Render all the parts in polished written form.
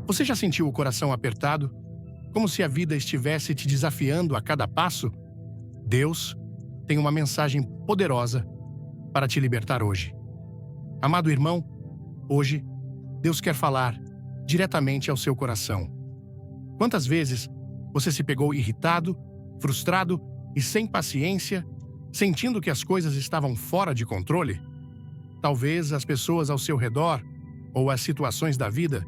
Você já sentiu o coração apertado, como se a vida estivesse te desafiando a cada passo? Deus tem uma mensagem poderosa para te libertar hoje. Amado irmão, hoje Deus quer falar diretamente ao seu coração. Quantas vezes você se pegou irritado, frustrado e sem paciência, sentindo que as coisas estavam fora de controle? Talvez as pessoas ao seu redor ou as situações da vida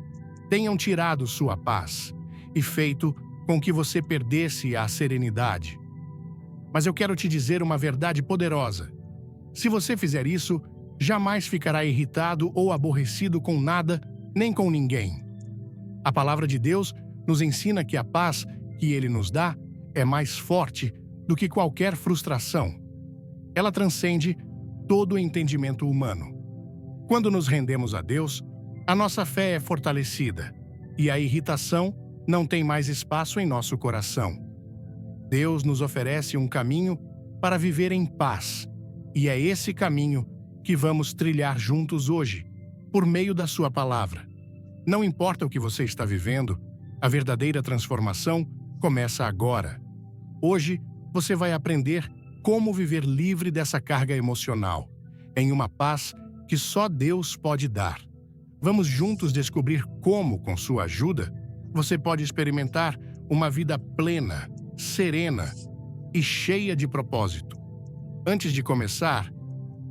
tenham tirado sua paz e feito com que você perdesse a serenidade. Mas eu quero te dizer uma verdade poderosa. Se você fizer isso, jamais ficará irritado ou aborrecido com nada, nem com ninguém. A palavra de Deus nos ensina que a paz que Ele nos dá é mais forte do que qualquer frustração. Ela transcende todo o entendimento humano. Quando nos rendemos a Deus, a nossa fé é fortalecida e a irritação não tem mais espaço em nosso coração. Deus nos oferece um caminho para viver em paz, e é esse caminho que vamos trilhar juntos hoje, por meio da sua palavra. Não importa o que você está vivendo, a verdadeira transformação começa agora. Hoje, você vai aprender como viver livre dessa carga emocional, em uma paz que só Deus pode dar. Vamos juntos descobrir como, com sua ajuda, você pode experimentar uma vida plena, serena e cheia de propósito. Antes de começar,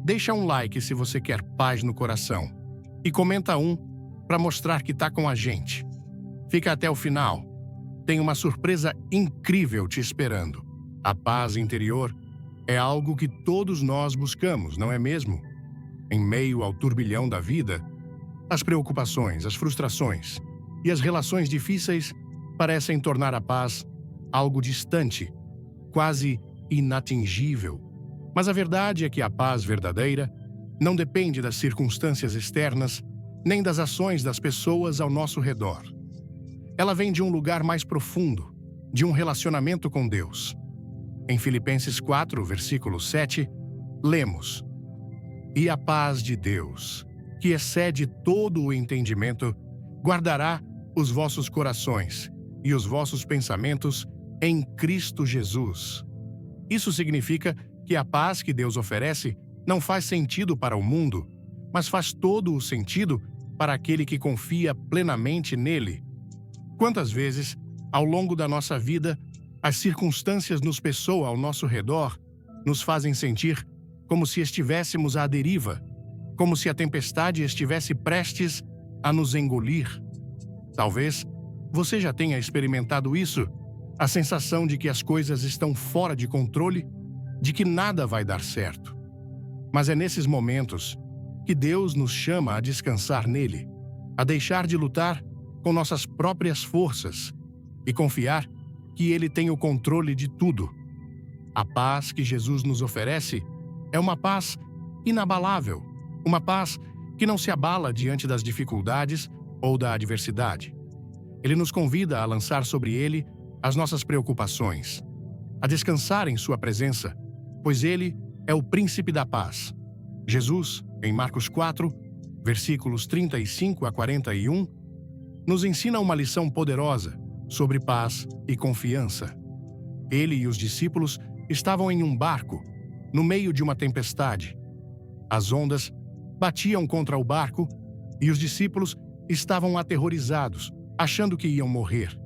deixa um like se você quer paz no coração e comenta para mostrar que está com a gente. Fica até o final. Tem uma surpresa incrível te esperando. A paz interior é algo que todos nós buscamos, não é mesmo? Em meio ao turbilhão da vida, as preocupações, as frustrações e as relações difíceis parecem tornar a paz algo distante, quase inatingível. Mas a verdade é que a paz verdadeira não depende das circunstâncias externas nem das ações das pessoas ao nosso redor. Ela vem de um lugar mais profundo, de um relacionamento com Deus. Em Filipenses 4, versículo 7, lemos: "E a paz de Deus, que excede todo o entendimento, guardará os vossos corações e os vossos pensamentos em Cristo Jesus." Isso significa que a paz que Deus oferece não faz sentido para o mundo, mas faz todo o sentido para aquele que confia plenamente nele. Quantas vezes, ao longo da nossa vida, as circunstâncias nos pessoam ao nosso redor nos fazem sentir como se estivéssemos à deriva, como se a tempestade estivesse prestes a nos engolir. Talvez você já tenha experimentado isso, a sensação de que as coisas estão fora de controle, de que nada vai dar certo. Mas é nesses momentos que Deus nos chama a descansar nele, a deixar de lutar com nossas próprias forças e confiar que Ele tem o controle de tudo. A paz que Jesus nos oferece é uma paz inabalável, uma paz que não se abala diante das dificuldades ou da adversidade. Ele nos convida a lançar sobre Ele as nossas preocupações, a descansar em Sua presença, pois Ele é o príncipe da paz. Jesus, em Marcos 4, versículos 35 a 41, nos ensina uma lição poderosa sobre paz e confiança. Ele e os discípulos estavam em um barco, no meio de uma tempestade. As ondas batiam contra o barco e os discípulos estavam aterrorizados, achando que iam morrer.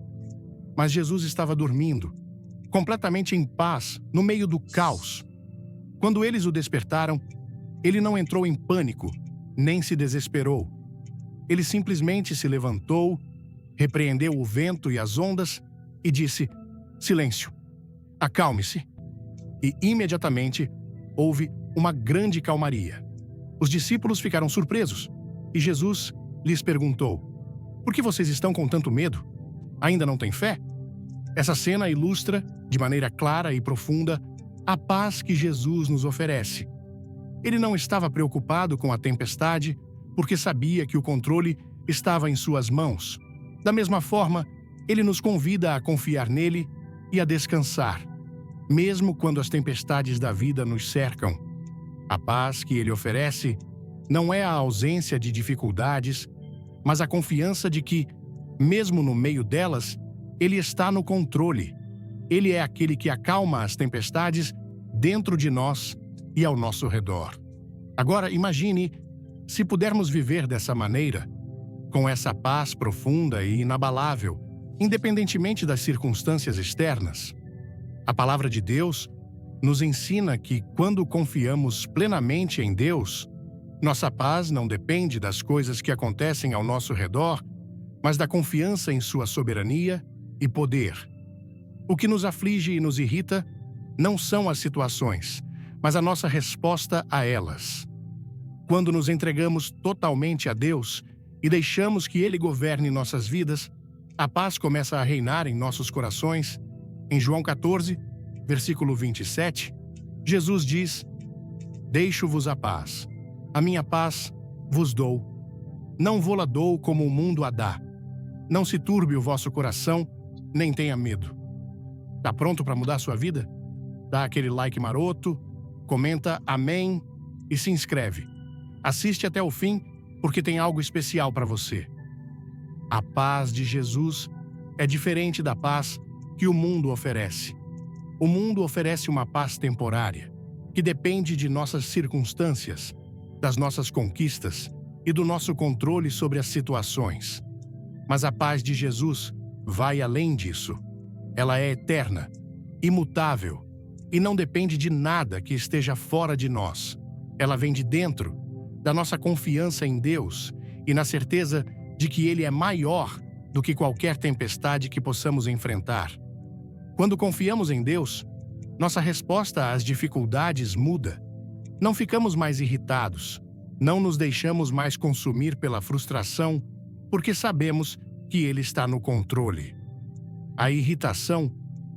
Mas Jesus estava dormindo, completamente em paz, no meio do caos. Quando eles o despertaram, ele não entrou em pânico, nem se desesperou. Ele simplesmente se levantou, repreendeu o vento e as ondas e disse: "Silêncio, acalme-se." E imediatamente houve uma grande calmaria. Os discípulos ficaram surpresos e Jesus lhes perguntou: "Por que vocês estão com tanto medo? Ainda não têm fé?" Essa cena ilustra, de maneira clara e profunda, a paz que Jesus nos oferece. Ele não estava preocupado com a tempestade, porque sabia que o controle estava em suas mãos. Da mesma forma, ele nos convida a confiar nele e a descansar, mesmo quando as tempestades da vida nos cercam. A paz que ele oferece não é a ausência de dificuldades, mas a confiança de que, mesmo no meio delas, Ele está no controle. Ele é aquele que acalma as tempestades dentro de nós e ao nosso redor. Agora, imagine se pudermos viver dessa maneira, com essa paz profunda e inabalável, independentemente das circunstâncias externas. A palavra de Deus nos ensina que, quando confiamos plenamente em Deus, nossa paz não depende das coisas que acontecem ao nosso redor, mas da confiança em sua soberania e poder. O que nos aflige e nos irrita não são as situações, mas a nossa resposta a elas. Quando nos entregamos totalmente a Deus e deixamos que Ele governe nossas vidas, a paz começa a reinar em nossos corações. Em João 14, versículo 27, Jesus diz: "Deixo-vos a paz. A minha paz vos dou. Não vô-la dou como o mundo a dá. Não se turbe o vosso coração, nem tenha medo." Tá pronto para mudar sua vida? Dá aquele like maroto, comenta amém e se inscreve. Assiste até o fim, porque tem algo especial para você. A paz de Jesus é diferente da paz que o mundo oferece. O mundo oferece uma paz temporária, que depende de nossas circunstâncias, das nossas conquistas e do nosso controle sobre as situações. Mas a paz de Jesus vai além disso. Ela é eterna, imutável e não depende de nada que esteja fora de nós. Ela vem de dentro, da nossa confiança em Deus e na certeza de que Ele é maior do que qualquer tempestade que possamos enfrentar. Quando confiamos em Deus, nossa resposta às dificuldades muda. Não ficamos mais irritados, não nos deixamos mais consumir pela frustração, porque sabemos que Ele está no controle. A irritação,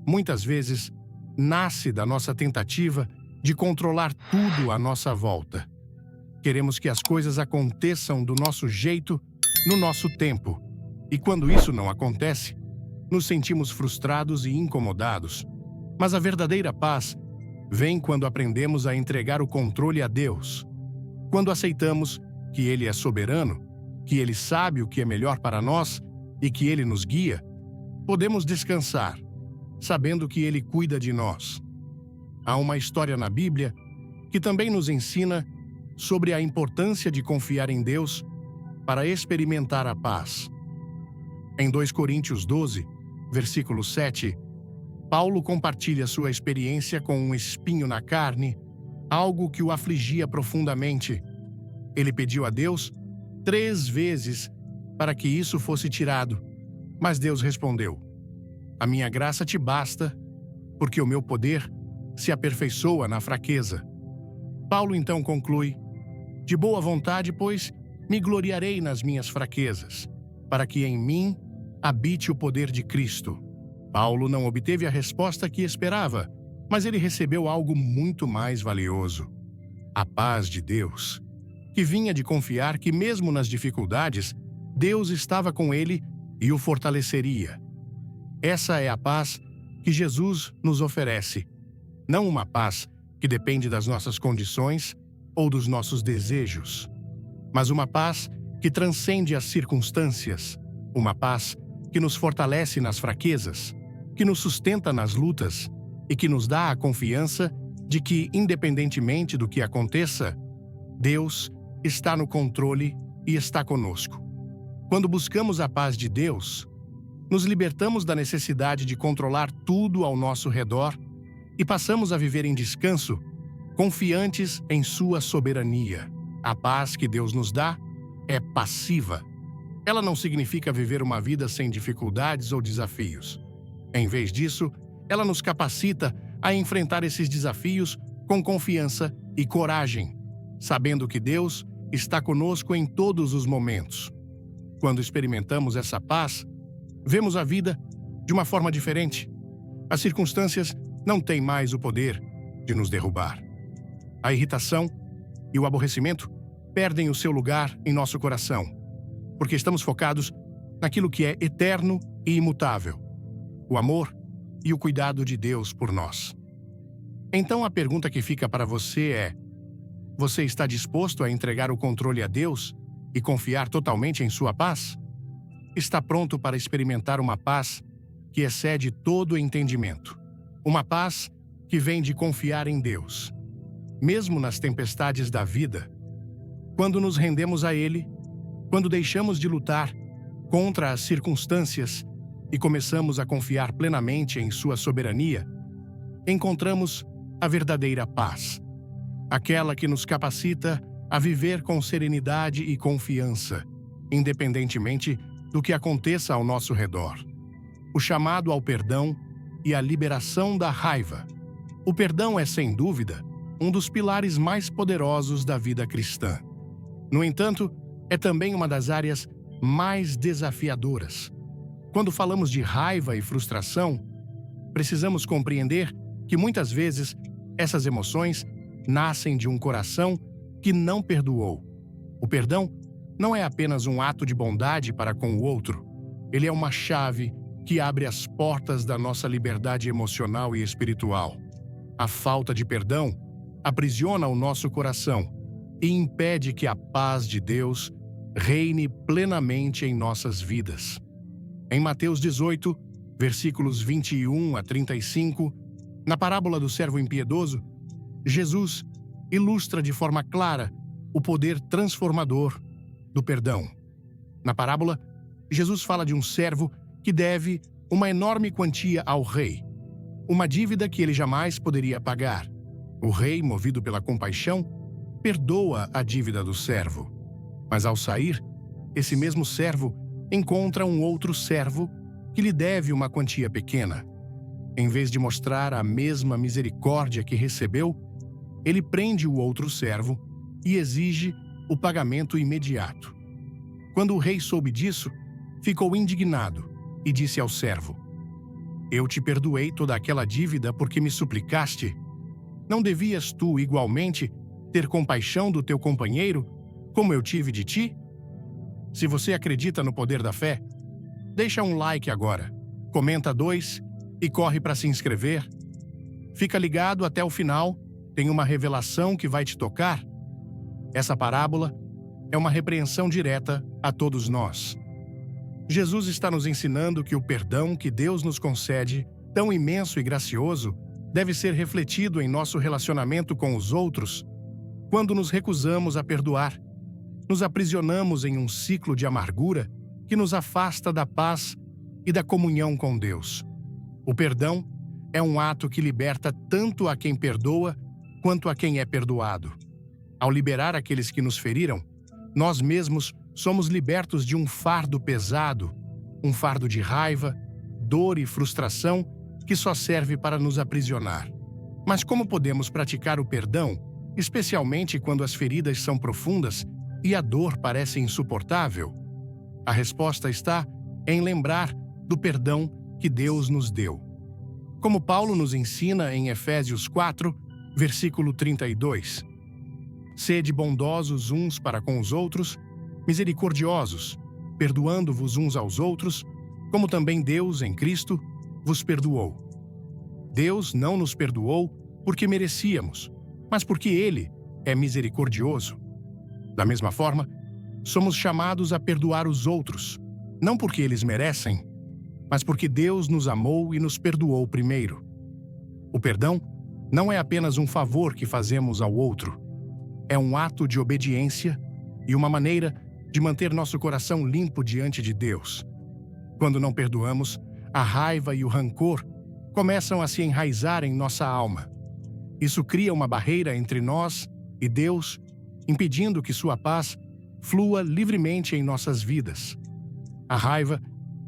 muitas vezes, nasce da nossa tentativa de controlar tudo à nossa volta. Queremos que as coisas aconteçam do nosso jeito, no nosso tempo. E quando isso não acontece, nos sentimos frustrados e incomodados. Mas a verdadeira paz vem quando aprendemos a entregar o controle a Deus. Quando aceitamos que Ele é soberano, que Ele sabe o que é melhor para nós e que Ele nos guia, podemos descansar, sabendo que Ele cuida de nós. Há uma história na Bíblia que também nos ensina sobre a importância de confiar em Deus para experimentar a paz. Em 2 Coríntios 12, versículo 7, Paulo compartilha sua experiência com um espinho na carne, algo que o afligia profundamente. Ele pediu a Deus 3 vezes para que isso fosse tirado, mas Deus respondeu: "A minha graça te basta, porque o meu poder se aperfeiçoa na fraqueza." Paulo então conclui: "De boa vontade, pois, me gloriarei nas minhas fraquezas, para que em mim habite o poder de Cristo." Paulo não obteve a resposta que esperava, mas ele recebeu algo muito mais valioso: a paz de Deus, que vinha de confiar que mesmo nas dificuldades, Deus estava com ele e o fortaleceria. Essa é a paz que Jesus nos oferece, não uma paz que depende das nossas condições ou dos nossos desejos, mas uma paz que transcende as circunstâncias, uma paz que nos fortalece nas fraquezas, que nos sustenta nas lutas e que nos dá a confiança de que, independentemente do que aconteça, Deus está no controle e está conosco. Quando buscamos a paz de Deus, nos libertamos da necessidade de controlar tudo ao nosso redor e passamos a viver em descanso, confiantes em sua soberania. A paz que Deus nos dá é passiva. Ela não significa viver uma vida sem dificuldades ou desafios. Em vez disso, ela nos capacita a enfrentar esses desafios com confiança e coragem, sabendo que Deus está conosco em todos os momentos. Quando experimentamos essa paz, vemos a vida de uma forma diferente. As circunstâncias não têm mais o poder de nos derrubar. A irritação e o aborrecimento perdem o seu lugar em nosso coração, porque estamos focados naquilo que é eterno e imutável: o amor e o cuidado de Deus por nós. Então a pergunta que fica para você é: você está disposto a entregar o controle a Deus e confiar totalmente em sua paz? está pronto para experimentar uma paz que excede todo o entendimento. Uma paz que vem de confiar em Deus. Mesmo nas tempestades da vida, quando nos rendemos a Ele, quando deixamos de lutar contra as circunstâncias e começamos a confiar plenamente em Sua soberania, encontramos a verdadeira paz, aquela que nos capacita a viver com serenidade e confiança, independentemente do que aconteça ao nosso redor. O chamado ao perdão e a liberação da raiva. O perdão é, sem dúvida, um dos pilares mais poderosos da vida cristã. No entanto, é também uma das áreas mais desafiadoras. Quando falamos de raiva e frustração, precisamos compreender que muitas vezes essas emoções nascem de um coração que não perdoou. O perdão não é apenas um ato de bondade para com o outro. Ele é uma chave que abre as portas da nossa liberdade emocional e espiritual. A falta de perdão aprisiona o nosso coração e impede que a paz de Deus reine plenamente em nossas vidas. Em Mateus 18, versículos 21 a 35, na parábola do servo impiedoso, Jesus ilustra de forma clara o poder transformador do perdão. Na parábola, Jesus fala de um servo que deve uma enorme quantia ao rei, uma dívida que ele jamais poderia pagar. O rei, movido pela compaixão, perdoa a dívida do servo. Mas ao sair, esse mesmo servo encontra um outro servo que lhe deve uma quantia pequena. Em vez de mostrar a mesma misericórdia que recebeu, ele prende o outro servo e exige o pagamento imediato. Quando o rei soube disso, ficou indignado e disse ao servo: "Eu te perdoei toda aquela dívida porque me suplicaste. Não devias tu, igualmente, ter compaixão do teu companheiro, como eu tive de ti?" Se você acredita no poder da fé, deixa um like agora, comenta 2 e corre para se inscrever. Fica ligado até o final, tem uma revelação que vai te tocar. Essa parábola é uma repreensão direta a todos nós. Jesus está nos ensinando que o perdão que Deus nos concede, tão imenso e gracioso, deve ser refletido em nosso relacionamento com os outros. Quando nos recusamos a perdoar, nos aprisionamos em um ciclo de amargura que nos afasta da paz e da comunhão com Deus. O perdão é um ato que liberta tanto a quem perdoa quanto a quem é perdoado. Ao liberar aqueles que nos feriram, nós mesmos somos libertos de um fardo pesado, um fardo de raiva, dor e frustração que só serve para nos aprisionar. Mas como podemos praticar o perdão, especialmente quando as feridas são profundas e a dor parece insuportável? A resposta está em lembrar do perdão que Deus nos deu. Como Paulo nos ensina em Efésios 4, versículo 32. Sede bondosos uns para com os outros, misericordiosos, perdoando-vos uns aos outros, como também Deus, em Cristo, vos perdoou. Deus não nos perdoou porque merecíamos, mas porque Ele é misericordioso. Da mesma forma, somos chamados a perdoar os outros, não porque eles merecem, mas porque Deus nos amou e nos perdoou primeiro. O perdão não é apenas um favor que fazemos ao outro, é um ato de obediência e uma maneira de manter nosso coração limpo diante de Deus. Quando não perdoamos, a raiva e o rancor começam a se enraizar em nossa alma. Isso cria uma barreira entre nós e Deus, impedindo que sua paz flua livremente em nossas vidas. A raiva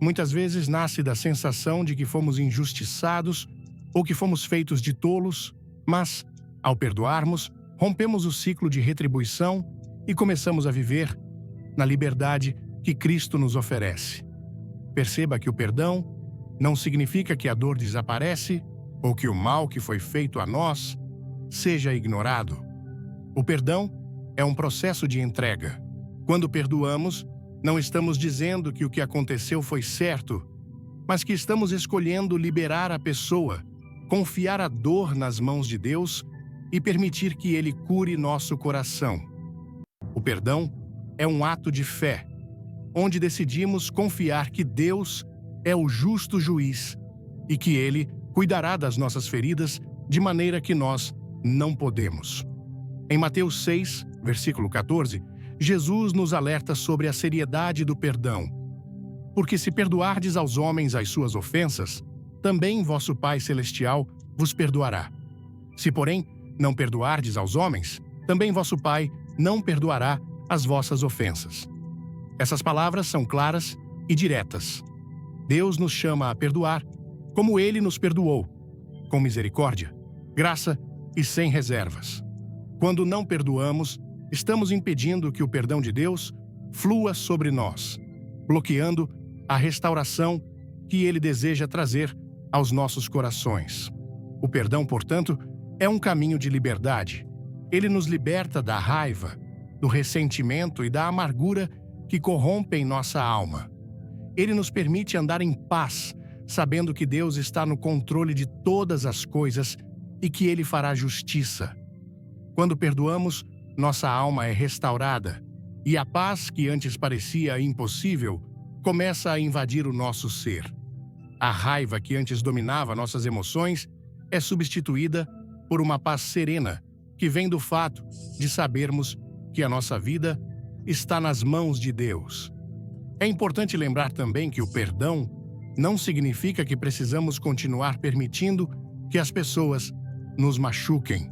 muitas vezes nasce da sensação de que fomos injustiçados ou que fomos feitos de tolos, mas, ao perdoarmos, rompemos o ciclo de retribuição e começamos a viver na liberdade que Cristo nos oferece. Perceba que o perdão não significa que a dor desaparece ou que o mal que foi feito a nós seja ignorado. O perdão é um processo de entrega. Quando perdoamos, não estamos dizendo que o que aconteceu foi certo, mas que estamos escolhendo liberar a pessoa, confiar a dor nas mãos de Deus e permitir que Ele cure nosso coração. O perdão é um ato de fé, onde decidimos confiar que Deus é o justo juiz e que Ele cuidará das nossas feridas de maneira que nós não podemos. Em Mateus 6, versículo 14, Jesus nos alerta sobre a seriedade do perdão. Porque se perdoardes aos homens as suas ofensas, também vosso Pai Celestial vos perdoará. Se, porém, não perdoardes aos homens, também vosso Pai não perdoará as vossas ofensas. Essas palavras são claras e diretas. Deus nos chama a perdoar, como Ele nos perdoou, com misericórdia, graça e sem reservas. Quando não perdoamos, estamos impedindo que o perdão de Deus flua sobre nós, bloqueando a restauração que Ele deseja trazer aos nossos corações. O perdão, portanto, é um caminho de liberdade. Ele nos liberta da raiva, do ressentimento e da amargura que corrompem nossa alma. Ele nos permite andar em paz, sabendo que Deus está no controle de todas as coisas e que Ele fará justiça. Quando perdoamos, nossa alma é restaurada, e a paz que antes parecia impossível começa a invadir o nosso ser. A raiva que antes dominava nossas emoções é substituída por uma paz serena que vem do fato de sabermos que a nossa vida está nas mãos de Deus. É importante lembrar também que o perdão não significa que precisamos continuar permitindo que as pessoas nos machuquem.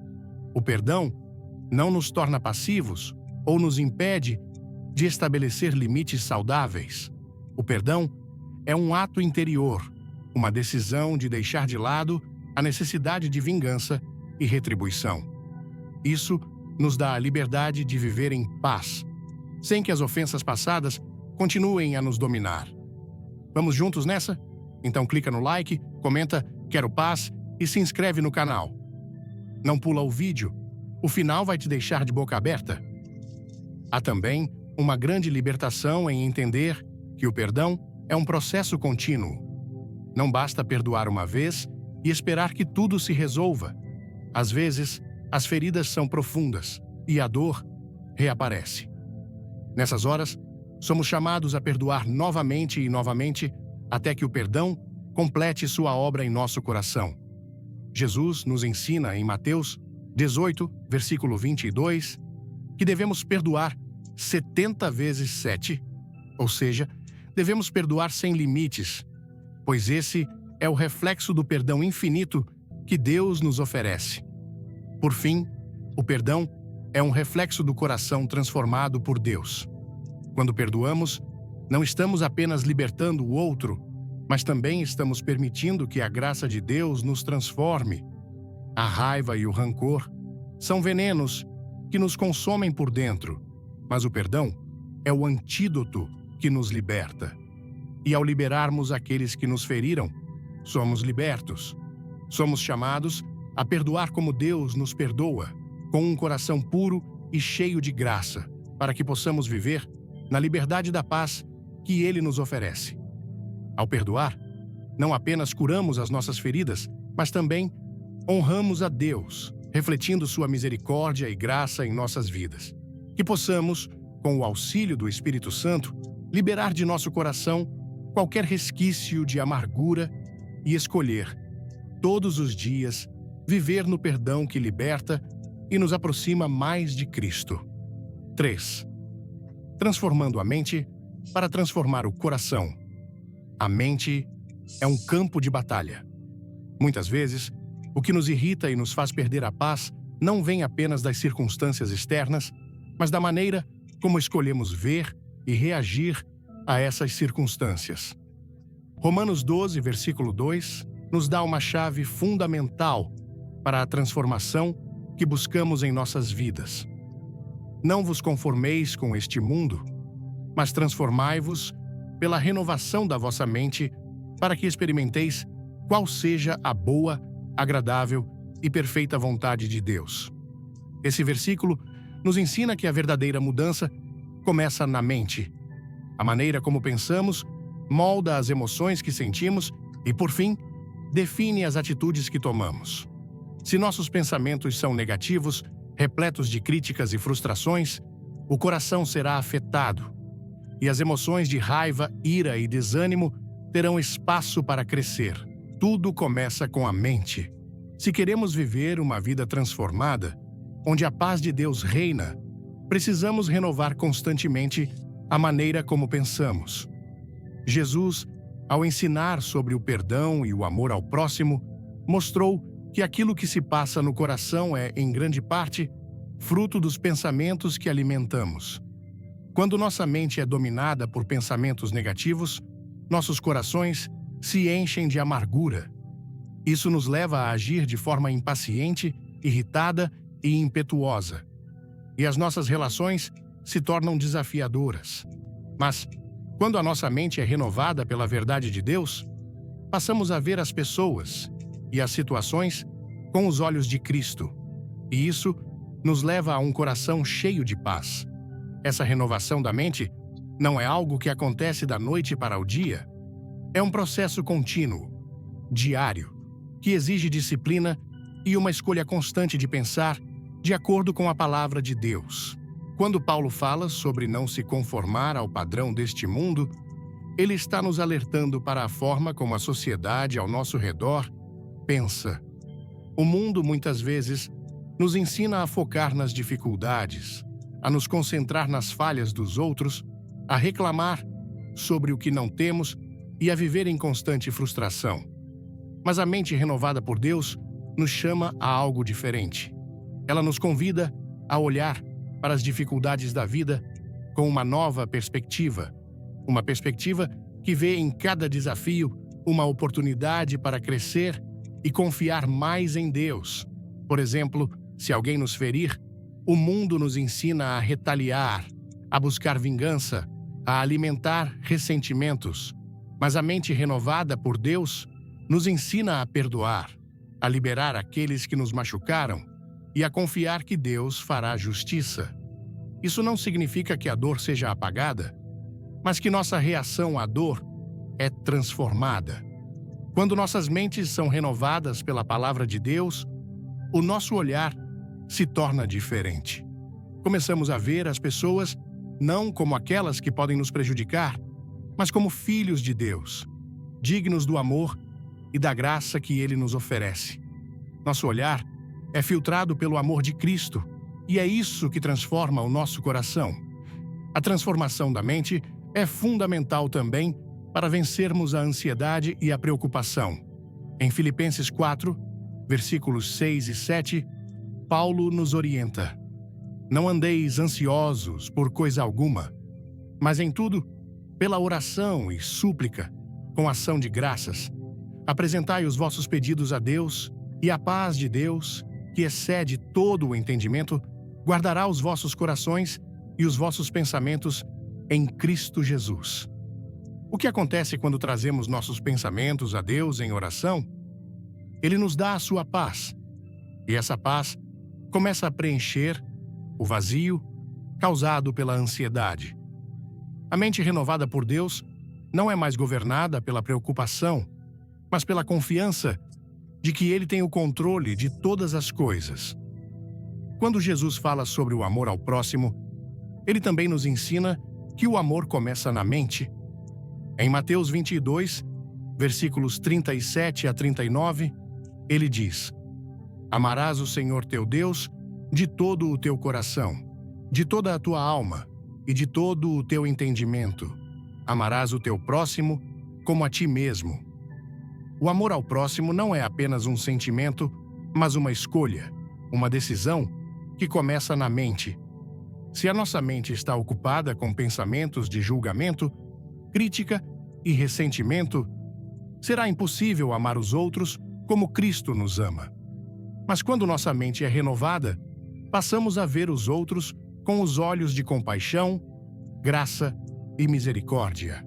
O perdão não nos torna passivos ou nos impede de estabelecer limites saudáveis. O perdão é um ato interior, uma decisão de deixar de lado a necessidade de vingança e retribuição. Isso nos dá a liberdade de viver em paz, sem que as ofensas passadas continuem a nos dominar. Vamos juntos nessa? Então clica no like, comenta "Quero paz" e se inscreve no canal. Não pula o vídeo, o final vai te deixar de boca aberta. Há também uma grande libertação em entender que o perdão é um processo contínuo. Não basta perdoar uma vez e esperar que tudo se resolva. Às vezes, as feridas são profundas e a dor reaparece. Nessas horas, somos chamados a perdoar novamente e novamente até que o perdão complete sua obra em nosso coração. Jesus nos ensina em Mateus 18, versículo 22, que devemos perdoar 70 vezes 7, ou seja, devemos perdoar sem limites, pois esse é o reflexo do perdão infinito que Deus nos oferece. Por fim, o perdão é um reflexo do coração transformado por Deus. Quando perdoamos, não estamos apenas libertando o outro, mas também estamos permitindo que a graça de Deus nos transforme. A raiva e o rancor são venenos que nos consomem por dentro, mas o perdão é o antídoto que nos liberta. E ao liberarmos aqueles que nos feriram, somos libertos. Somos chamados a perdoar como Deus nos perdoa, com um coração puro e cheio de graça, para que possamos viver na liberdade da paz que Ele nos oferece. Ao perdoar, não apenas curamos as nossas feridas, mas também honramos a Deus, refletindo sua misericórdia e graça em nossas vidas. Que possamos, com o auxílio do Espírito Santo, liberar de nosso coração qualquer resquício de amargura e escolher, todos os dias, viver no perdão que liberta e nos aproxima mais de Cristo. 3. Transformando a mente para transformar o coração. A mente é um campo de batalha. Muitas vezes, o que nos irrita e nos faz perder a paz não vem apenas das circunstâncias externas, mas da maneira como escolhemos ver e reagir a essas circunstâncias. Romanos 12, versículo 2, nos dá uma chave fundamental para a transformação que buscamos em nossas vidas. Não vos conformeis com este mundo, mas transformai-vos pela renovação da vossa mente, para que experimenteis qual seja a boa, agradável e perfeita vontade de Deus. Esse versículo nos ensina que a verdadeira mudança começa na mente. A maneira como pensamos molda as emoções que sentimos e, por fim, define as atitudes que tomamos. Se nossos pensamentos são negativos, repletos de críticas e frustrações, o coração será afetado. e as emoções de raiva, ira e desânimo terão espaço para crescer. Tudo começa com a mente. Se queremos viver uma vida transformada, onde a paz de Deus reina, precisamos renovar constantemente a maneira como pensamos. Jesus, ao ensinar sobre o perdão e o amor ao próximo, mostrou que aquilo que se passa no coração é, em grande parte, fruto dos pensamentos que alimentamos. Quando nossa mente é dominada por pensamentos negativos, nossos corações se enchem de amargura. Isso nos leva a agir de forma impaciente, irritada e impetuosa. E as nossas relações se tornam desafiadoras. Mas, quando a nossa mente é renovada pela verdade de Deus, passamos a ver as pessoas e as situações com os olhos de Cristo. E isso nos leva a um coração cheio de paz. Essa renovação da mente não é algo que acontece da noite para o dia. É um processo contínuo, diário, que exige disciplina e uma escolha constante de pensar de acordo com a palavra de Deus. Quando Paulo fala sobre não se conformar ao padrão deste mundo, ele está nos alertando para a forma como a sociedade ao nosso redor pensa. O mundo, muitas vezes, nos ensina a focar nas dificuldades, a nos concentrar nas falhas dos outros, a reclamar sobre o que não temos e a viver em constante frustração. Mas a mente renovada por Deus nos chama a algo diferente. Ela nos convida a olhar para as dificuldades da vida com uma nova perspectiva. Uma perspectiva que vê em cada desafio uma oportunidade para crescer e confiar mais em Deus. Por exemplo, se alguém nos ferir, o mundo nos ensina a retaliar, a buscar vingança, a alimentar ressentimentos. Mas a mente renovada por Deus nos ensina a perdoar, a liberar aqueles que nos machucaram e a confiar que Deus fará justiça. Isso não significa que a dor seja apagada, mas que nossa reação à dor é transformada. Quando nossas mentes são renovadas pela palavra de Deus, o nosso olhar se torna diferente. Começamos a ver as pessoas não como aquelas que podem nos prejudicar, mas como filhos de Deus, dignos do amor e da graça que Ele nos oferece. Nosso olhar é filtrado pelo amor de Cristo, e é isso que transforma o nosso coração. A transformação da mente é fundamental também para vencermos a ansiedade e a preocupação. Em Filipenses 4, versículos 6 e 7, Paulo nos orienta: não andeis ansiosos por coisa alguma, mas em tudo, pela oração e súplica, com ação de graças, apresentai os vossos pedidos a Deus, e a paz de Deus, que excede todo o entendimento, guardará os vossos corações e os vossos pensamentos em Cristo Jesus. O que acontece quando trazemos nossos pensamentos a Deus em oração? Ele nos dá a sua paz, e essa paz começa a preencher o vazio causado pela ansiedade. A mente renovada por Deus não é mais governada pela preocupação, mas pela confiança de que Ele tem o controle de todas as coisas. Quando Jesus fala sobre o amor ao próximo, Ele também nos ensina que o amor começa na mente. Em Mateus 22, versículos 37 a 39, Ele diz: amarás o Senhor teu Deus de todo o teu coração, de toda a tua alma e de todo o teu entendimento. Amarás o teu próximo como a ti mesmo. O amor ao próximo não é apenas um sentimento, mas uma escolha, uma decisão que começa na mente. Se a nossa mente está ocupada com pensamentos de julgamento, crítica e ressentimento, será impossível amar os outros como Cristo nos ama. Mas quando nossa mente é renovada, passamos a ver os outros com os olhos de compaixão, graça e misericórdia.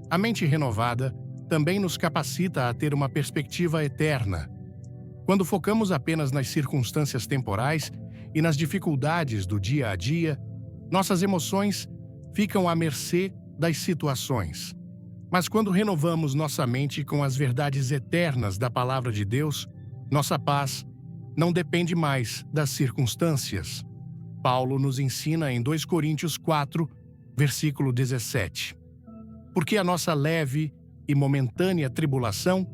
A mente renovada também nos capacita a ter uma perspectiva eterna. Quando focamos apenas nas circunstâncias temporais e nas dificuldades do dia a dia, nossas emoções ficam à mercê das situações. Mas quando renovamos nossa mente com as verdades eternas da Palavra de Deus, nossa paz não depende mais das circunstâncias. Paulo nos ensina em 2 Coríntios 4, versículo 17. Porque a nossa leve e momentânea tribulação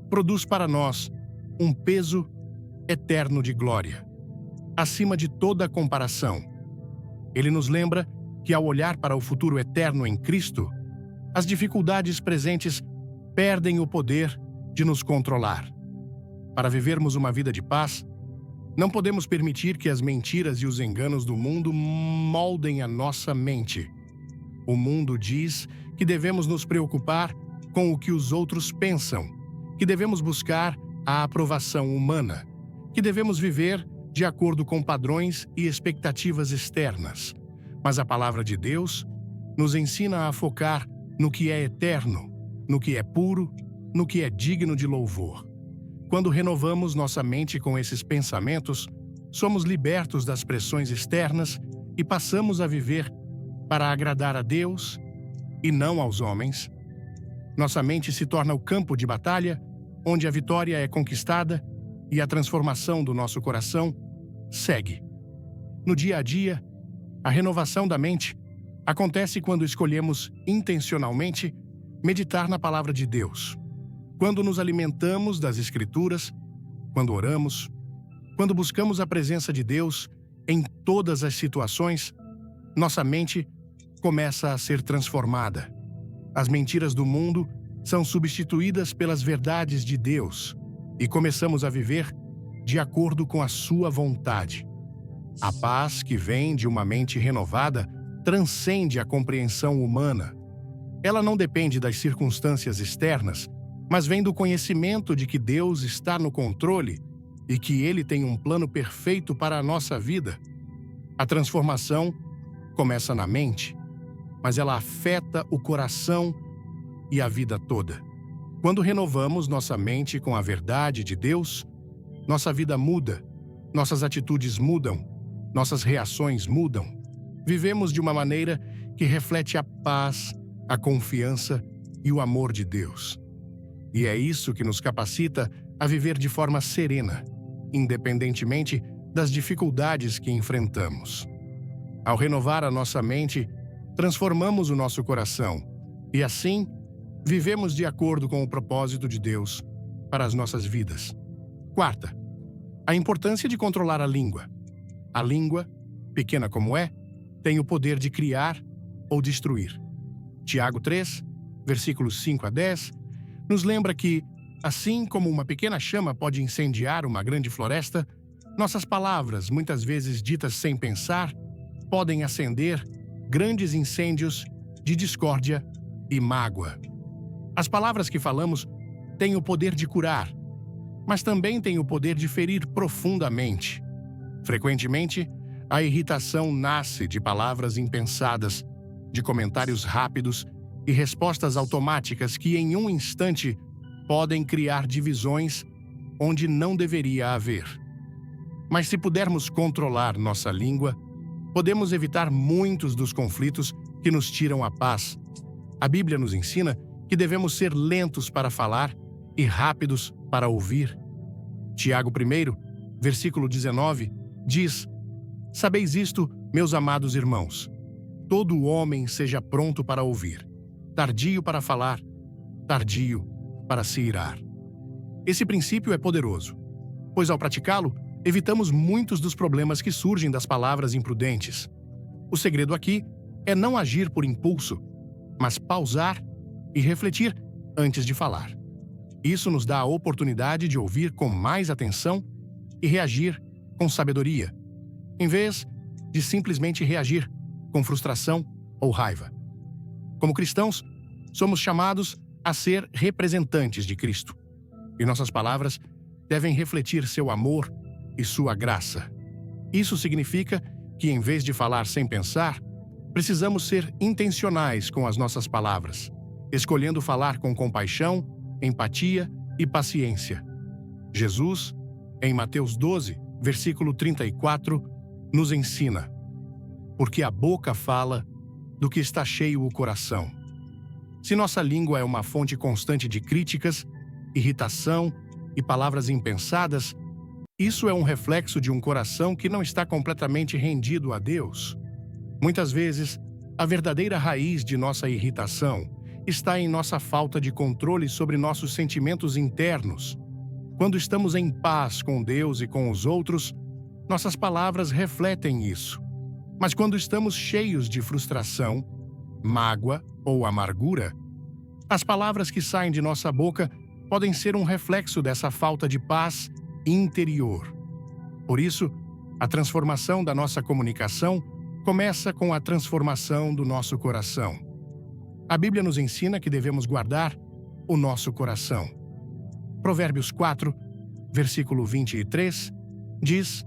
produz para nós um peso eterno de glória, acima de toda comparação. Ele nos lembra que, ao olhar para o futuro eterno em Cristo, as dificuldades presentes perdem o poder de nos controlar. Para vivermos uma vida de paz, não podemos permitir que as mentiras e os enganos do mundo moldem a nossa mente. O mundo diz que devemos nos preocupar com o que os outros pensam, que devemos buscar a aprovação humana, que devemos viver de acordo com padrões e expectativas externas. Mas a palavra de Deus nos ensina a focar no que é eterno, no que é puro, no que é digno de louvor. Quando renovamos nossa mente com esses pensamentos, somos libertos das pressões externas e passamos a viver para agradar a Deus e não aos homens. Nossa mente se torna o campo de batalha, onde a vitória é conquistada e a transformação do nosso coração segue. No dia a dia, a renovação da mente acontece quando escolhemos intencionalmente meditar na palavra de Deus, quando nos alimentamos das Escrituras, quando oramos, quando buscamos a presença de Deus em todas as situações. Nossa mente começa a ser transformada. As mentiras do mundo são substituídas pelas verdades de Deus e começamos a viver de acordo com a sua vontade. A paz que vem de uma mente renovada transcende a compreensão humana. Ela não depende das circunstâncias externas, mas vem do conhecimento de que Deus está no controle e que Ele tem um plano perfeito para a nossa vida. A transformação começa na mente, mas ela afeta o coração e a vida toda. Quando renovamos nossa mente com a verdade de Deus, nossa vida muda, nossas atitudes mudam, nossas reações mudam. Vivemos de uma maneira que reflete a paz, a confiança e o amor de Deus. E é isso que nos capacita a viver de forma serena, independentemente das dificuldades que enfrentamos. Ao renovar a nossa mente, transformamos o nosso coração e, assim, vivemos de acordo com o propósito de Deus para as nossas vidas. Quarta, a importância de controlar a língua. A língua, pequena como é, tem o poder de criar ou destruir. Tiago 3, versículos 5 a 10, nos lembra que, assim como uma pequena chama pode incendiar uma grande floresta, nossas palavras, muitas vezes ditas sem pensar, podem acender grandes incêndios de discórdia e mágoa. As palavras que falamos têm o poder de curar, mas também têm o poder de ferir profundamente. Frequentemente, a irritação nasce de palavras impensadas, de comentários rápidos e respostas automáticas que, em um instante, podem criar divisões onde não deveria haver. Mas se pudermos controlar nossa língua, podemos evitar muitos dos conflitos que nos tiram a paz. A Bíblia nos ensina que devemos ser lentos para falar e rápidos para ouvir. Tiago 1, versículo 19, diz: Sabeis isto, meus amados irmãos, todo homem seja pronto para ouvir, tardio para falar, tardio para se irar. Esse princípio é poderoso, pois ao praticá-lo, evitamos muitos dos problemas que surgem das palavras imprudentes. O segredo aqui é não agir por impulso, mas pausar e refletir antes de falar. Isso nos dá a oportunidade de ouvir com mais atenção e reagir com sabedoria, em vez de simplesmente reagir com frustração ou raiva. Como cristãos, somos chamados a ser representantes de Cristo, e nossas palavras devem refletir seu amor e sua graça. Isso significa que, em vez de falar sem pensar, precisamos ser intencionais com as nossas palavras, escolhendo falar com compaixão, empatia e paciência. Jesus, em Mateus 12, versículo 34, nos ensina: porque a boca fala do que está cheio o coração. Se nossa língua é uma fonte constante de críticas, irritação e palavras impensadas, isso é um reflexo de um coração que não está completamente rendido a Deus. Muitas vezes, A verdadeira raiz de nossa irritação está em nossa falta de controle sobre nossos sentimentos internos. Quando estamos em paz com Deus e com os outros, nossas palavras refletem isso. Mas quando estamos cheios de frustração, mágoa ou amargura, as palavras que saem de nossa boca podem ser um reflexo dessa falta de paz interior. Por isso, a transformação da nossa comunicação começa com a transformação do nosso coração. A Bíblia nos ensina que devemos guardar o nosso coração. Provérbios 4, versículo 23, diz: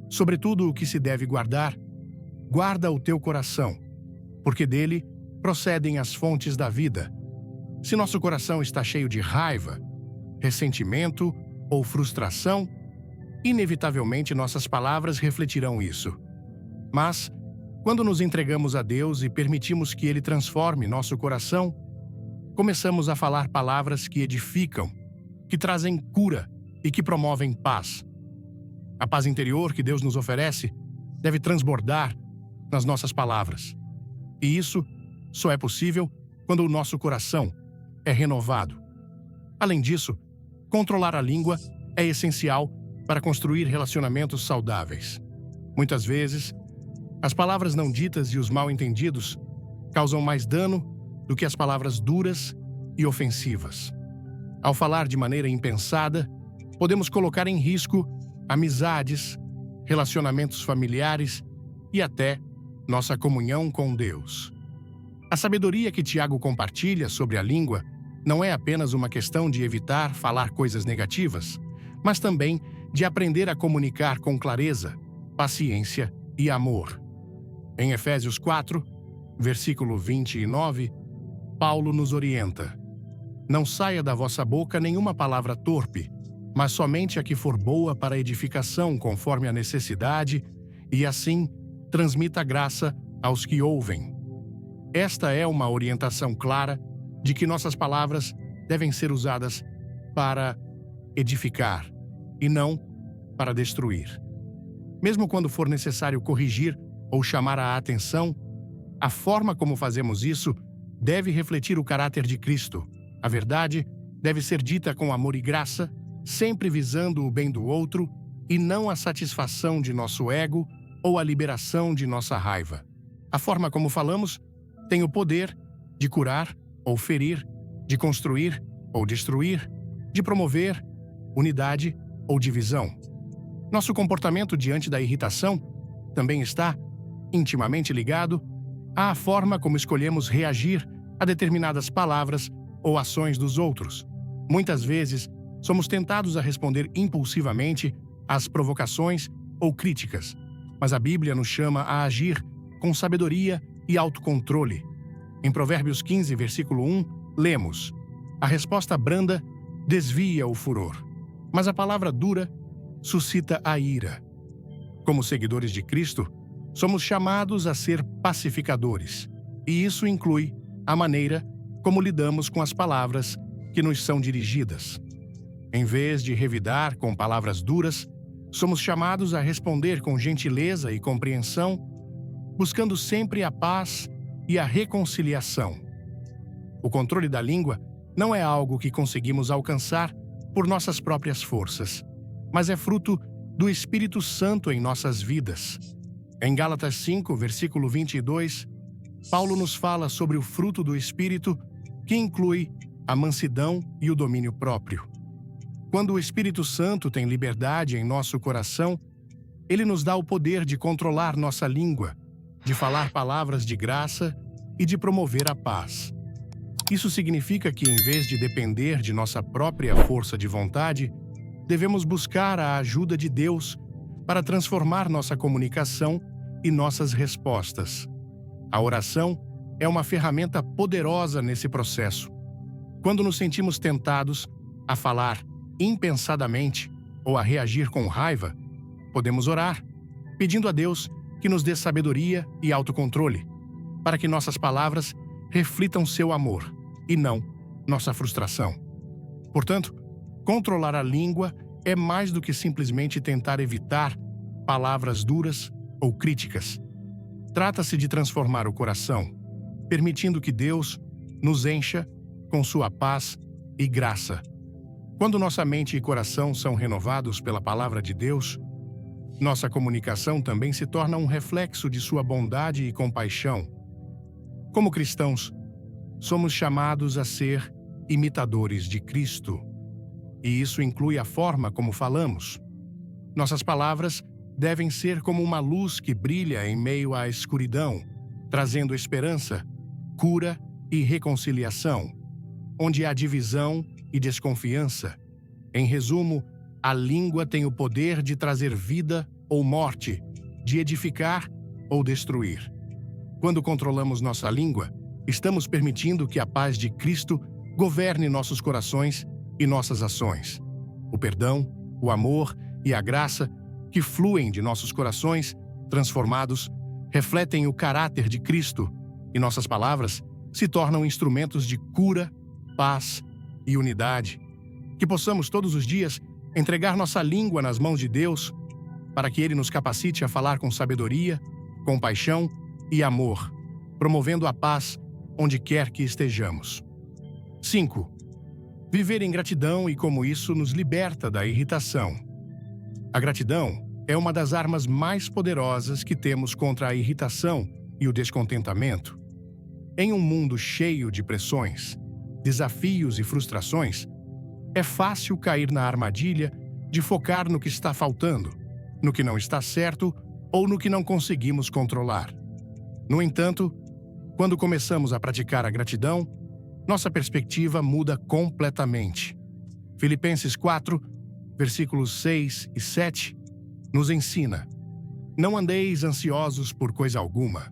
"Sobretudo o que se deve guardar, guarda o teu coração, porque dele procedem as fontes da vida." Se nosso coração está cheio de raiva, ressentimento ou frustração, inevitavelmente nossas palavras refletirão isso. Mas, quando nos entregamos a Deus e permitimos que Ele transforme nosso coração, começamos a falar palavras que edificam, que trazem cura e que promovem paz. A paz interior que Deus nos oferece deve transbordar nas nossas palavras. E isso só é possível quando o nosso coração é renovado. Além disso, controlar a língua é essencial para construir relacionamentos saudáveis. Muitas vezes, as palavras não ditas e os mal-entendidos causam mais dano do que as palavras duras e ofensivas. Ao falar de maneira impensada, podemos colocar em risco amizades, relacionamentos familiares e até nossa comunhão com Deus. A sabedoria que Tiago compartilha sobre a língua não é apenas uma questão de evitar falar coisas negativas, mas também de aprender a comunicar com clareza, paciência e amor. Em Efésios 4, versículo 29, Paulo nos orienta: "Não saia da vossa boca nenhuma palavra torpe, mas somente a que for boa para edificação conforme a necessidade, e assim transmita graça aos que ouvem." Esta é uma orientação clara de que nossas palavras devem ser usadas para edificar e não para destruir. Mesmo quando for necessário corrigir ou chamar a atenção, a forma como fazemos isso deve refletir o caráter de Cristo. A verdade deve ser dita com amor e graça, sempre visando o bem do outro e não a satisfação de nosso ego ou a liberação de nossa raiva. A forma como falamos tem o poder de curar ou ferir, de construir ou destruir, de promover unidade ou divisão. Nosso comportamento diante da irritação também está intimamente ligado à forma como escolhemos reagir a determinadas palavras ou ações dos outros. Muitas vezes, somos tentados a responder impulsivamente às provocações ou críticas, mas a Bíblia nos chama a agir com sabedoria e autocontrole. Em Provérbios 15, versículo 1, lemos: "A resposta branda desvia o furor, mas a palavra dura suscita a ira." Como seguidores de Cristo, somos chamados a ser pacificadores, e isso inclui a maneira como lidamos com as palavras que nos são dirigidas. Em vez de revidar com palavras duras, somos chamados a responder com gentileza e compreensão, buscando sempre a paz e a reconciliação. O controle da língua não é algo que conseguimos alcançar por nossas próprias forças, mas é fruto do Espírito Santo em nossas vidas. Em Gálatas 5, versículo 22, Paulo nos fala sobre o fruto do Espírito, que inclui a mansidão e o domínio próprio. Quando o Espírito Santo tem liberdade em nosso coração, ele nos dá o poder de controlar nossa língua, de falar palavras de graça e de promover a paz. Isso significa que, em vez de depender de nossa própria força de vontade, devemos buscar a ajuda de Deus para transformar nossa comunicação e nossas respostas. A oração é uma ferramenta poderosa nesse processo. Quando nos sentimos tentados a falar impensadamente ou a reagir com raiva, podemos orar, pedindo a Deus que nos dê sabedoria e autocontrole, para que nossas palavras reflitam seu amor e não nossa frustração. Portanto, controlar a língua é mais do que simplesmente tentar evitar palavras duras ou críticas. Trata-se de transformar o coração, permitindo que Deus nos encha com sua paz e graça. Quando nossa mente e coração são renovados pela palavra de Deus, nossa comunicação também se torna um reflexo de sua bondade e compaixão. Como cristãos, somos chamados a ser imitadores de Cristo. E isso inclui a forma como falamos. Nossas palavras devem ser como uma luz que brilha em meio à escuridão, trazendo esperança, cura e reconciliação, onde há divisão e desconfiança. Em resumo, a língua tem o poder de trazer vida ou morte, de edificar ou destruir. Quando controlamos nossa língua, estamos permitindo que a paz de Cristo governe nossos corações e nossas ações. O perdão, o amor e a graça que fluem de nossos corações, transformados, refletem o caráter de Cristo, e nossas palavras se tornam instrumentos de cura, paz e unidade. Que possamos todos os dias entregar nossa língua nas mãos de Deus, para que Ele nos capacite a falar com sabedoria, compaixão e amor, promovendo a paz onde quer que estejamos. 5. Viver em gratidão e como isso nos liberta da irritação. A gratidão é uma das armas mais poderosas que temos contra a irritação e o descontentamento. Em um mundo cheio de pressões, desafios e frustrações, é fácil cair na armadilha de focar no que está faltando, no que não está certo ou no que não conseguimos controlar. No entanto, quando começamos a praticar a gratidão, nossa perspectiva muda completamente. Filipenses 4, versículos 6 e 7, nos ensina: não andeis ansiosos por coisa alguma,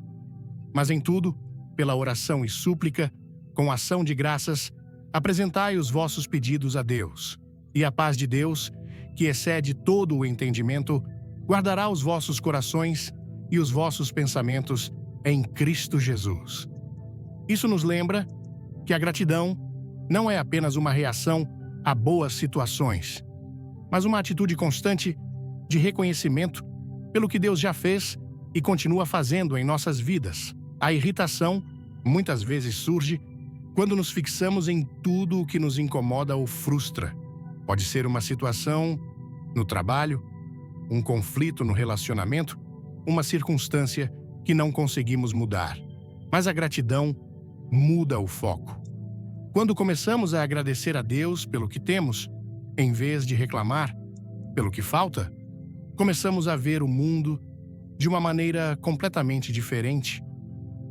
mas em tudo, pela oração e súplica, com ação de graças, apresentai os vossos pedidos a Deus, e a paz de Deus, que excede todo o entendimento, guardará os vossos corações e os vossos pensamentos em Cristo Jesus. Isso nos lembra que a gratidão não é apenas uma reação a boas situações, mas uma atitude constante de reconhecimento pelo que Deus já fez e continua fazendo em nossas vidas. A irritação muitas vezes surge quando nos fixamos em tudo o que nos incomoda ou frustra. Pode ser uma situação no trabalho, um conflito no relacionamento, uma circunstância que não conseguimos mudar. Mas a gratidão muda o foco. Quando começamos a agradecer a Deus pelo que temos, em vez de reclamar pelo que falta, começamos a ver o mundo de uma maneira completamente diferente.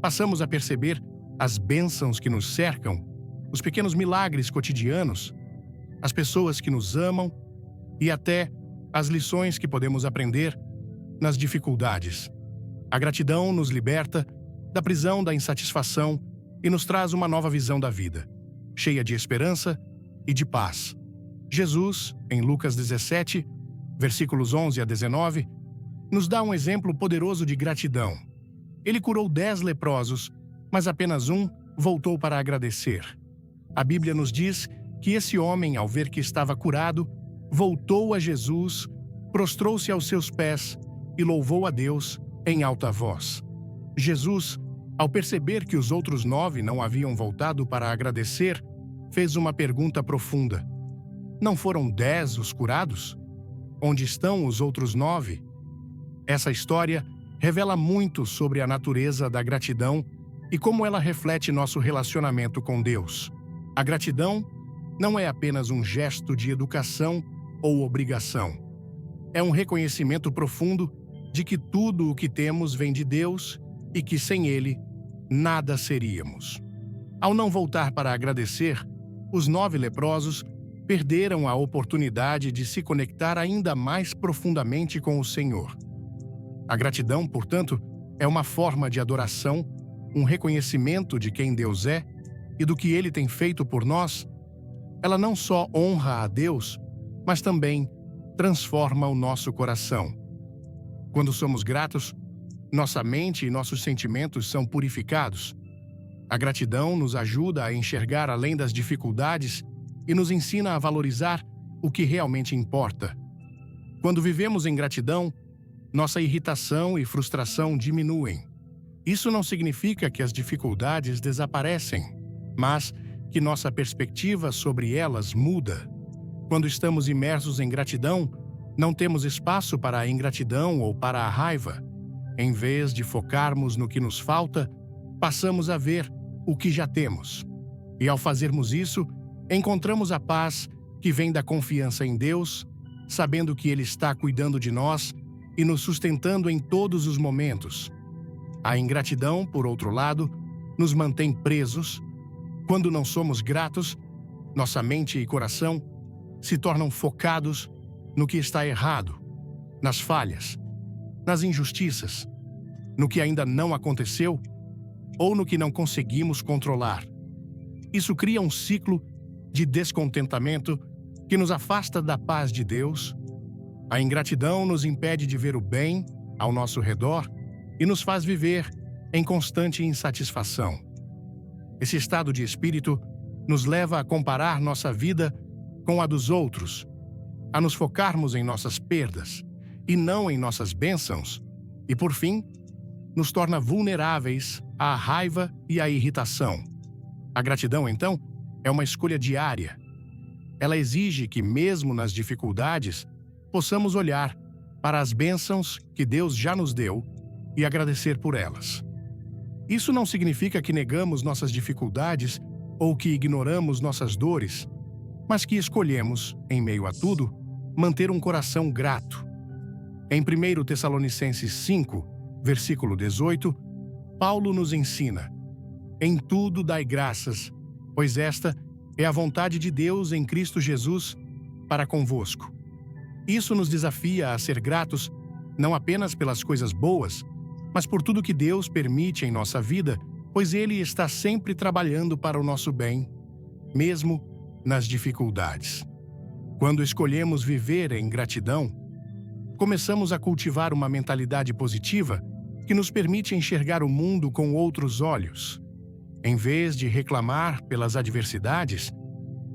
Passamos a perceber as bênçãos que nos cercam, os pequenos milagres cotidianos, as pessoas que nos amam e até as lições que podemos aprender nas dificuldades. A gratidão nos liberta da prisão da insatisfação e nos traz uma nova visão da vida, cheia de esperança e de paz. Jesus, em Lucas 17, versículos 11 a 19, nos dá um exemplo poderoso de gratidão. Ele curou 10 leprosos, mas apenas um voltou para agradecer. A Bíblia nos diz que esse homem, ao ver que estava curado, voltou a Jesus, prostrou-se aos seus pés e louvou a Deus em alta voz. Jesus, ao perceber que os outros 9 não haviam voltado para agradecer, fez uma pergunta profunda: não foram 10 os curados? Onde estão os outros 9? Essa história revela muito sobre a natureza da gratidão e como ela reflete nosso relacionamento com Deus. A gratidão não é apenas um gesto de educação ou obrigação. É um reconhecimento profundo de que tudo o que temos vem de Deus e que sem Ele, nada seríamos. Ao não voltar para agradecer, os 9 leprosos perderam a oportunidade de se conectar ainda mais profundamente com o Senhor. A gratidão, portanto, é uma forma de adoração, um reconhecimento de quem Deus é e do que Ele tem feito por nós. Ela não só honra a Deus, mas também transforma o nosso coração. Quando somos gratos, nossa mente e nossos sentimentos são purificados. A gratidão nos ajuda a enxergar além das dificuldades e nos ensina a valorizar o que realmente importa. Quando vivemos em gratidão, nossa irritação e frustração diminuem. Isso não significa que as dificuldades desaparecem, mas que nossa perspectiva sobre elas muda. Quando estamos imersos em gratidão, não temos espaço para a ingratidão ou para a raiva. Em vez de focarmos no que nos falta, passamos a ver o que já temos. E ao fazermos isso, encontramos a paz que vem da confiança em Deus, sabendo que Ele está cuidando de nós e nos sustentando em todos os momentos. A ingratidão, por outro lado, nos mantém presos. Quando não somos gratos, nossa mente e coração se tornam focados no que está errado, nas falhas, nas injustiças, no que ainda não aconteceu ou no que não conseguimos controlar. Isso cria um ciclo de descontentamento que nos afasta da paz de Deus. A ingratidão nos impede de ver o bem ao nosso redor e nos faz viver em constante insatisfação. Esse estado de espírito nos leva a comparar nossa vida com a dos outros, a nos focarmos em nossas perdas e não em nossas bênçãos, e, por fim, nos torna vulneráveis à raiva e à irritação. A gratidão, então, é uma escolha diária. Ela exige que, mesmo nas dificuldades, possamos olhar para as bênçãos que Deus já nos deu e agradecer por elas. Isso não significa que negamos nossas dificuldades ou que ignoramos nossas dores, mas que escolhemos, em meio a tudo, manter um coração grato. Em 1 Tessalonicenses 5, versículo 18, Paulo nos ensina: em tudo dai graças, pois esta é a vontade de Deus em Cristo Jesus para convosco. Isso nos desafia a ser gratos não apenas pelas coisas boas, mas por tudo que Deus permite em nossa vida, pois Ele está sempre trabalhando para o nosso bem, mesmo nas dificuldades. Quando escolhemos viver em gratidão, começamos a cultivar uma mentalidade positiva que nos permite enxergar o mundo com outros olhos. Em vez de reclamar pelas adversidades,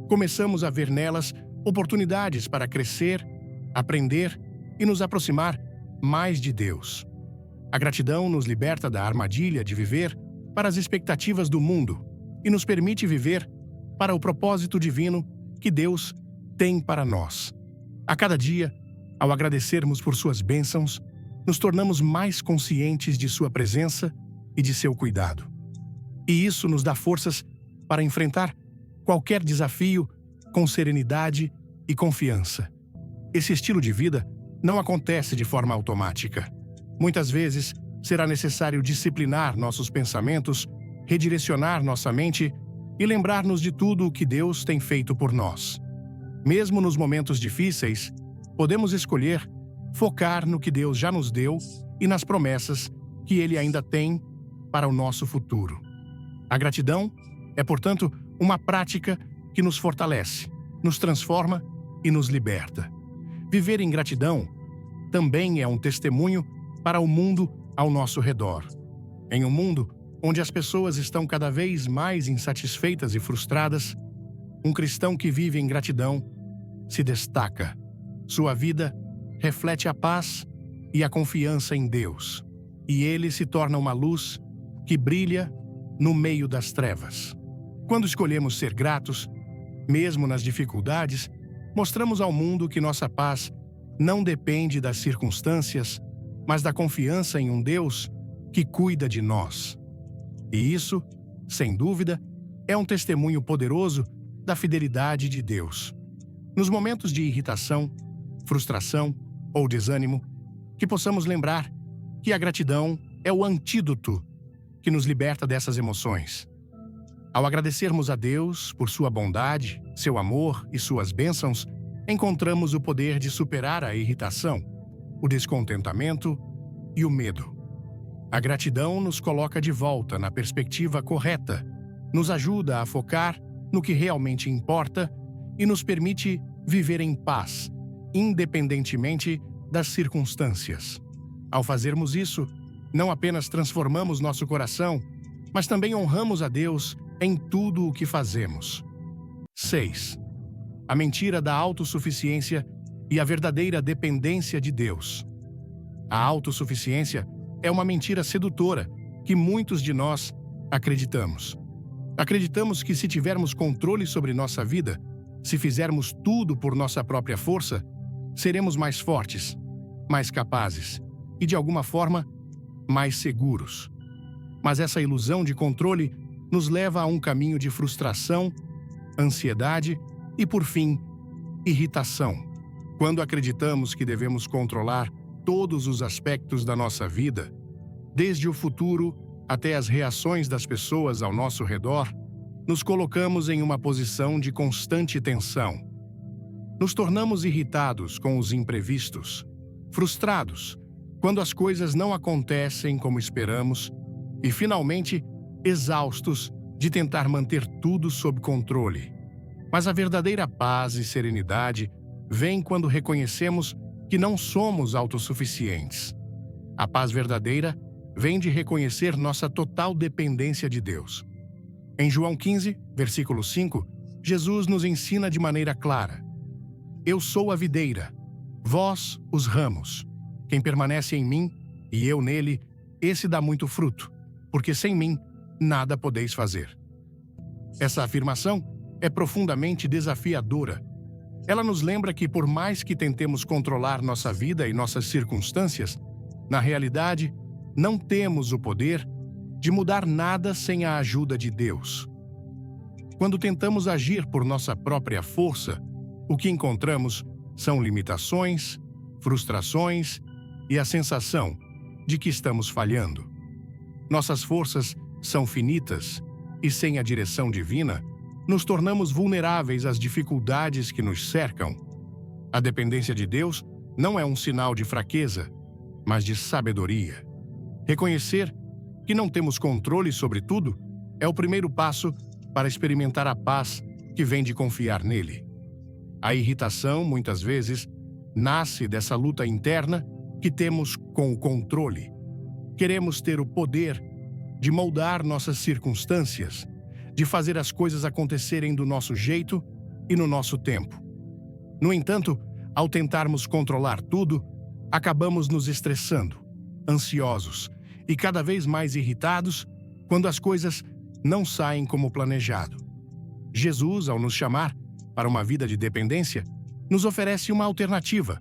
começamos a ver nelas oportunidades para crescer, aprender e nos aproximar mais de Deus. A gratidão nos liberta da armadilha de viver para as expectativas do mundo e nos permite viver para o propósito divino que Deus tem para nós. A cada dia, ao agradecermos por suas bênçãos, nos tornamos mais conscientes de sua presença e de seu cuidado. E isso nos dá forças para enfrentar qualquer desafio com serenidade e confiança. Esse estilo de vida não acontece de forma automática. Muitas vezes, será necessário disciplinar nossos pensamentos, redirecionar nossa mente e lembrar-nos de tudo o que Deus tem feito por nós. Mesmo nos momentos difíceis, podemos escolher focar no que Deus já nos deu e nas promessas que Ele ainda tem para o nosso futuro. A gratidão é, portanto, uma prática que nos fortalece, nos transforma e nos liberta. Viver em gratidão também é um testemunho para o mundo ao nosso redor. Em um mundo onde as pessoas estão cada vez mais insatisfeitas e frustradas, um cristão que vive em gratidão se destaca. Sua vida reflete a paz e a confiança em Deus, e ele se torna uma luz que brilha no meio das trevas. Quando escolhemos ser gratos, mesmo nas dificuldades, mostramos ao mundo que nossa paz não depende das circunstâncias, mas da confiança em um Deus que cuida de nós. E isso, sem dúvida, é um testemunho poderoso da fidelidade de Deus. Nos momentos de irritação, frustração ou desânimo, que possamos lembrar que a gratidão é o antídoto que nos liberta dessas emoções. Ao agradecermos a Deus por sua bondade, seu amor e suas bênçãos, encontramos o poder de superar a irritação, o descontentamento e o medo. A gratidão nos coloca de volta na perspectiva correta, nos ajuda a focar no que realmente importa e nos permite viver em paz, independentemente das circunstâncias. Ao fazermos isso, não apenas transformamos nosso coração, mas também honramos a Deus em tudo o que fazemos. 6. A mentira da autossuficiência e a verdadeira dependência de Deus. A autossuficiência é uma mentira sedutora que muitos de nós acreditamos. Acreditamos que se tivermos controle sobre nossa vida, se fizermos tudo por nossa própria força, seremos mais fortes, mais capazes e, de alguma forma, mais seguros. Mas essa ilusão de controle nos leva a um caminho de frustração, ansiedade e, por fim, irritação. Quando acreditamos que devemos controlar todos os aspectos da nossa vida, desde o futuro até as reações das pessoas ao nosso redor, nos colocamos em uma posição de constante tensão. Nos tornamos irritados com os imprevistos, frustrados quando as coisas não acontecem como esperamos e, finalmente, exaustos de tentar manter tudo sob controle. Mas a verdadeira paz e serenidade vem quando reconhecemos que não somos autossuficientes. A paz verdadeira vem de reconhecer nossa total dependência de Deus. Em João 15, versículo 5, Jesus nos ensina de maneira clara: Eu sou a videira, vós os ramos. Quem permanece em mim e eu nele, esse dá muito fruto, porque sem mim nada podeis fazer. Essa afirmação é profundamente desafiadora. Ela nos lembra que, por mais que tentemos controlar nossa vida e nossas circunstâncias, na realidade, não temos o poder de mudar nada sem a ajuda de Deus. Quando tentamos agir por nossa própria força, o que encontramos são limitações, frustrações e a sensação de que estamos falhando. Nossas forças são finitas e, sem a direção divina, nos tornamos vulneráveis às dificuldades que nos cercam. A dependência de Deus não é um sinal de fraqueza, mas de sabedoria. Reconhecer que não temos controle sobre tudo é o primeiro passo para experimentar a paz que vem de confiar nele. A irritação, muitas vezes, nasce dessa luta interna que temos com o controle. Queremos ter o poder de moldar nossas circunstâncias, de fazer as coisas acontecerem do nosso jeito e no nosso tempo. No entanto, ao tentarmos controlar tudo, acabamos nos estressando, ansiosos e cada vez mais irritados quando as coisas não saem como planejado. Jesus, ao nos chamar para uma vida de dependência, nos oferece uma alternativa: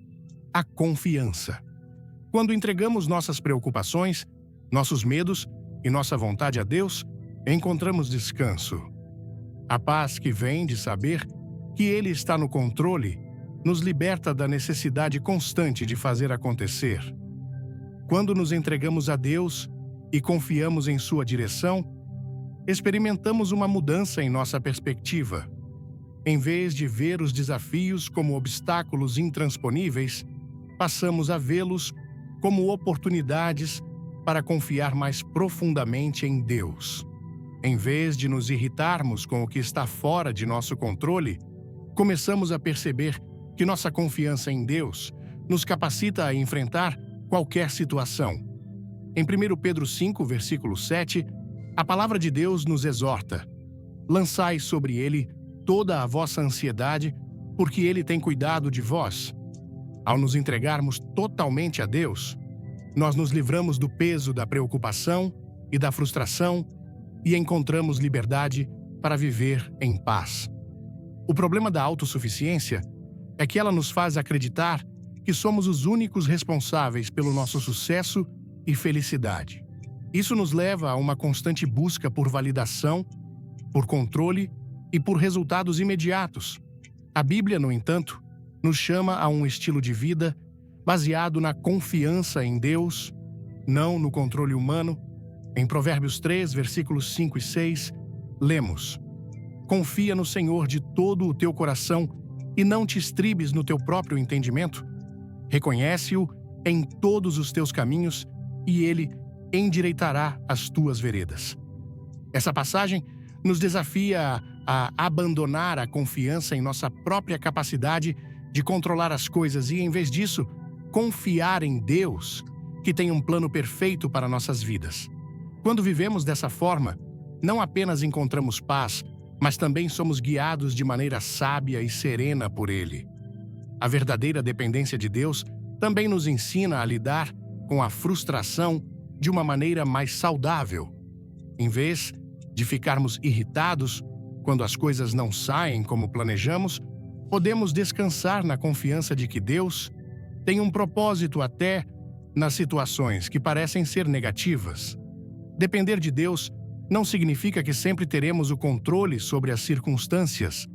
a confiança. Quando entregamos nossas preocupações, nossos medos e nossa vontade a Deus, encontramos descanso. A paz que vem de saber que Ele está no controle nos liberta da necessidade constante de fazer acontecer. Quando nos entregamos a Deus e confiamos em Sua direção, experimentamos uma mudança em nossa perspectiva. Em vez de ver os desafios como obstáculos intransponíveis, passamos a vê-los como oportunidades para confiar mais profundamente em Deus. Em vez de nos irritarmos com o que está fora de nosso controle, começamos a perceber que nossa confiança em Deus nos capacita a enfrentar qualquer situação. Em 1 Pedro 5, versículo 7, a palavra de Deus nos exorta: lançai sobre ele toda a vossa ansiedade, porque ele tem cuidado de vós. Ao nos entregarmos totalmente a Deus, nós nos livramos do peso da preocupação e da frustração e encontramos liberdade para viver em paz. O problema da autossuficiência é que ela nos faz acreditar que somos os únicos responsáveis pelo nosso sucesso e felicidade. Isso nos leva a uma constante busca por validação, por controle e por resultados imediatos. A Bíblia, no entanto, nos chama a um estilo de vida baseado na confiança em Deus, não no controle humano. Em Provérbios 3, versículos 5 e 6, lemos: confia no Senhor de todo o teu coração e não te estribes no teu próprio entendimento. Reconhece-o em todos os teus caminhos e ele endireitará as tuas veredas. Essa passagem nos desafia a abandonar a confiança em nossa própria capacidade de controlar as coisas e, em vez disso, confiar em Deus, que tem um plano perfeito para nossas vidas. Quando vivemos dessa forma, não apenas encontramos paz, mas também somos guiados de maneira sábia e serena por Ele. A verdadeira dependência de Deus também nos ensina a lidar com a frustração de uma maneira mais saudável. Em vez de ficarmos irritados quando as coisas não saem como planejamos, podemos descansar na confiança de que Deus tem um propósito até nas situações que parecem ser negativas. Depender de Deus não significa que sempre teremos o controle sobre as circunstâncias,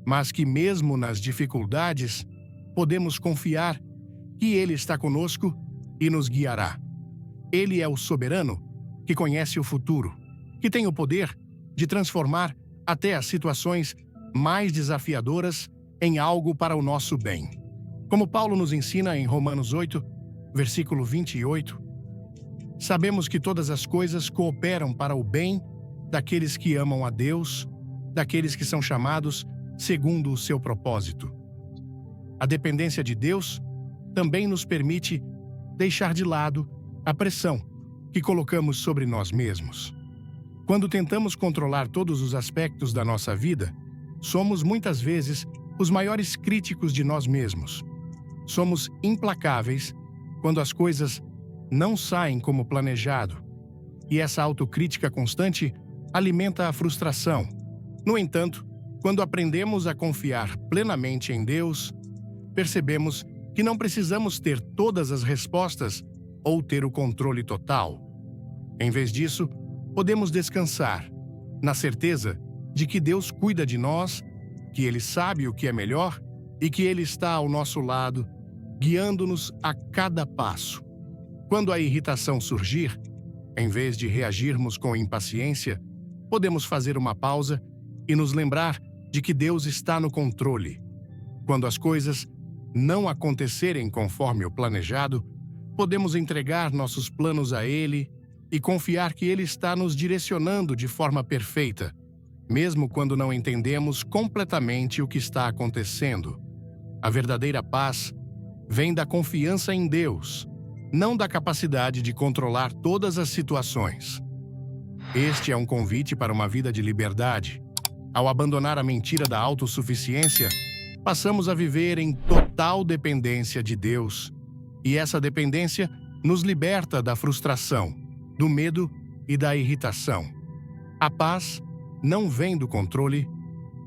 mas que mesmo nas dificuldades, podemos confiar que Ele está conosco e nos guiará. Ele é o soberano que conhece o futuro, que tem o poder de transformar até as situações mais desafiadoras em algo para o nosso bem. Como Paulo nos ensina em Romanos 8, versículo 28, sabemos que todas as coisas cooperam para o bem daqueles que amam a Deus, daqueles que são chamados segundo o seu propósito. A dependência de Deus também nos permite deixar de lado a pressão que colocamos sobre nós mesmos. Quando tentamos controlar todos os aspectos da nossa vida, somos muitas vezes os maiores críticos de nós mesmos. Somos implacáveis quando as coisas não saem como planejado, e essa autocrítica constante alimenta a frustração. No entanto, quando aprendemos a confiar plenamente em Deus, percebemos que não precisamos ter todas as respostas ou ter o controle total. Em vez disso, podemos descansar na certeza de que Deus cuida de nós, que Ele sabe o que é melhor e que Ele está ao nosso lado, guiando-nos a cada passo. Quando a irritação surgir, em vez de reagirmos com impaciência, podemos fazer uma pausa e nos lembrar de que Deus está no controle. Quando as coisas não acontecerem conforme o planejado, podemos entregar nossos planos a Ele e confiar que Ele está nos direcionando de forma perfeita, mesmo quando não entendemos completamente o que está acontecendo. A verdadeira paz vem da confiança em Deus, não da capacidade de controlar todas as situações. Este é um convite para uma vida de liberdade. Ao abandonar a mentira da autossuficiência, passamos a viver em total dependência de Deus. E essa dependência nos liberta da frustração, do medo e da irritação. A paz não vem do controle,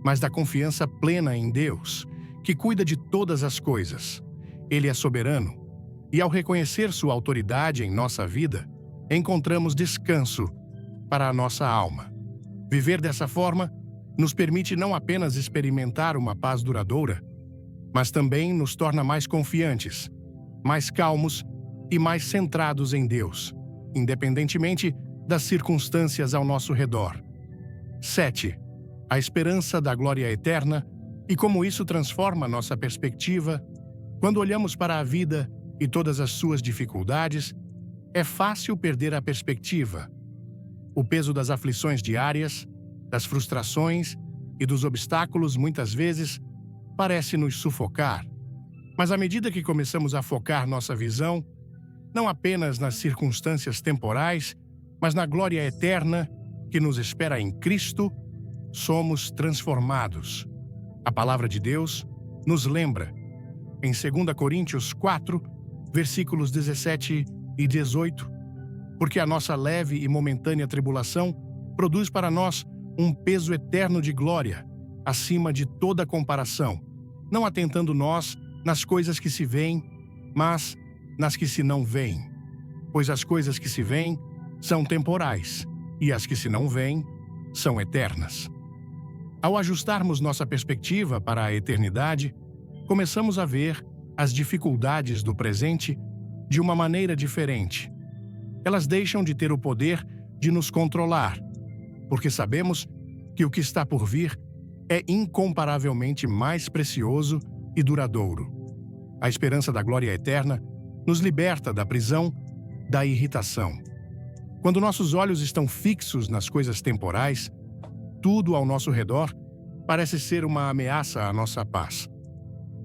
mas da confiança plena em Deus, que cuida de todas as coisas. Ele é soberano, e ao reconhecer sua autoridade em nossa vida, encontramos descanso para a nossa alma. Viver dessa forma nos permite não apenas experimentar uma paz duradoura, mas também nos torna mais confiantes, mais calmos e mais centrados em Deus, independentemente das circunstâncias ao nosso redor. 7. A esperança da glória eterna e como isso transforma nossa perspectiva. Quando olhamos para a vida e todas as suas dificuldades, é fácil perder a perspectiva. O peso das aflições diárias, das frustrações e dos obstáculos muitas vezes parece nos sufocar. Mas à medida que começamos a focar nossa visão, não apenas nas circunstâncias temporais, mas na glória eterna que nos espera em Cristo, somos transformados. A palavra de Deus nos lembra, em 2 Coríntios 4, versículos 17 e 18, porque a nossa leve e momentânea tribulação produz para nós um peso eterno de glória, acima de toda comparação, não atentando nós nas coisas que se veem, mas nas que se não veem. Pois as coisas que se veem são temporais, e as que se não veem são eternas. Ao ajustarmos nossa perspectiva para a eternidade, começamos a ver as dificuldades do presente de uma maneira diferente. Elas deixam de ter o poder de nos controlar, porque sabemos que o que está por vir é incomparavelmente mais precioso e duradouro. A esperança da glória eterna nos liberta da prisão, da irritação. Quando nossos olhos estão fixos nas coisas temporais, tudo ao nosso redor parece ser uma ameaça à nossa paz.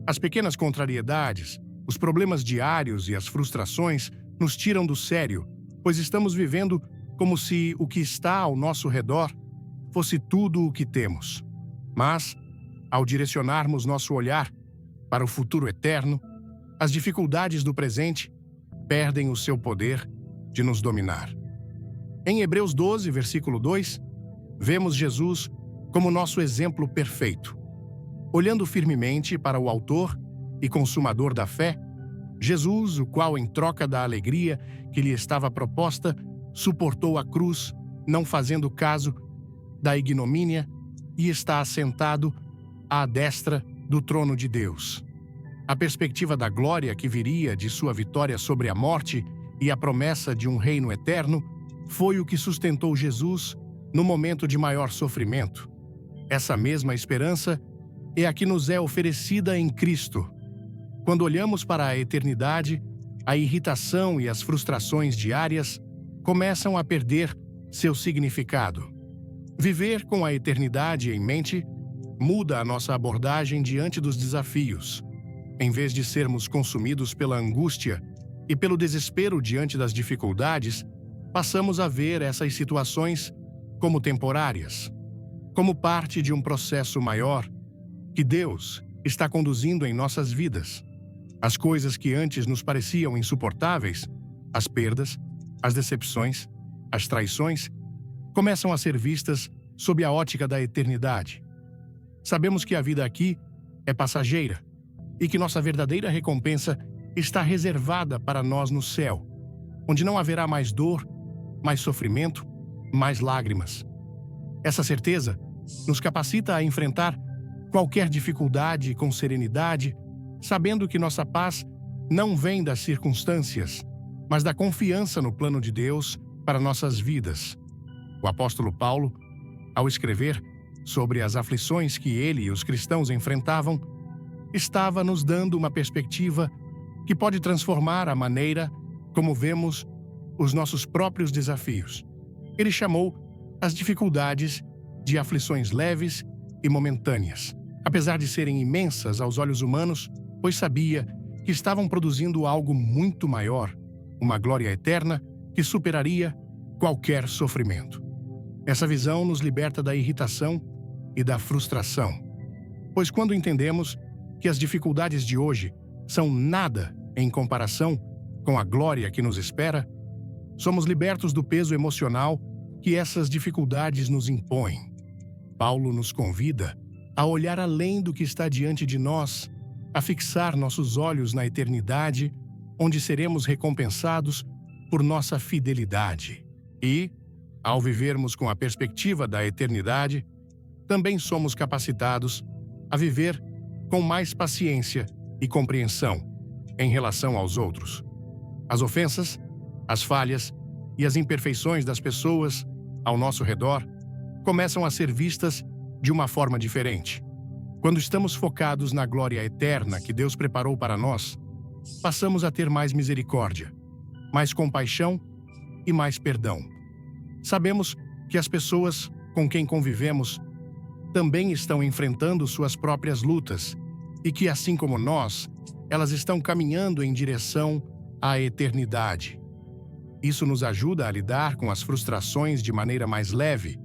As pequenas contrariedades, os problemas diários e as frustrações nos tiram do sério, pois estamos vivendo como se o que está ao nosso redor fosse tudo o que temos. Mas, ao direcionarmos nosso olhar para o futuro eterno, as dificuldades do presente perdem o seu poder de nos dominar. Em Hebreus 12, versículo 2, vemos Jesus como nosso exemplo perfeito. Olhando firmemente para o autor e consumador da fé, Jesus, o qual, em troca da alegria que lhe estava proposta, suportou a cruz, não fazendo caso da ignomínia, e está assentado à destra do trono de Deus. A perspectiva da glória que viria de sua vitória sobre a morte e a promessa de um reino eterno foi o que sustentou Jesus no momento de maior sofrimento. Essa mesma esperança é a que nos é oferecida em Cristo. Quando olhamos para a eternidade, a irritação e as frustrações diárias começam a perder seu significado. Viver com a eternidade em mente muda a nossa abordagem diante dos desafios. Em vez de sermos consumidos pela angústia e pelo desespero diante das dificuldades, passamos a ver essas situações como temporárias, como parte de um processo maior que Deus está conduzindo em nossas vidas. As coisas que antes nos pareciam insuportáveis, as perdas, as decepções, as traições, começam a ser vistas sob a ótica da eternidade. Sabemos que a vida aqui é passageira e que nossa verdadeira recompensa está reservada para nós no céu, onde não haverá mais dor, mais sofrimento, mais lágrimas. Essa certeza nos capacita a enfrentar qualquer dificuldade com serenidade, sabendo que nossa paz não vem das circunstâncias, mas da confiança no plano de Deus para nossas vidas. O apóstolo Paulo, ao escrever sobre as aflições que ele e os cristãos enfrentavam, estava nos dando uma perspectiva que pode transformar a maneira como vemos os nossos próprios desafios. Ele chamou as dificuldades de aflições leves e momentâneas, apesar de serem imensas aos olhos humanos, pois sabia que estavam produzindo algo muito maior, uma glória eterna que superaria qualquer sofrimento. Essa visão nos liberta da irritação e da frustração, pois quando entendemos que as dificuldades de hoje são nada em comparação com a glória que nos espera, somos libertos do peso emocional que essas dificuldades nos impõem. Paulo nos convida a olhar além do que está diante de nós, a fixar nossos olhos na eternidade, onde seremos recompensados por nossa fidelidade. E, ao vivermos com a perspectiva da eternidade, também somos capacitados a viver com mais paciência e compreensão em relação aos outros. As ofensas, as falhas e as imperfeições das pessoas ao nosso redor começam a ser vistas de uma forma diferente. Quando estamos focados na glória eterna que Deus preparou para nós, passamos a ter mais misericórdia, mais compaixão e mais perdão. Sabemos que as pessoas com quem convivemos também estão enfrentando suas próprias lutas e que, assim como nós, elas estão caminhando em direção à eternidade. Isso nos ajuda a lidar com as frustrações de maneira mais leve,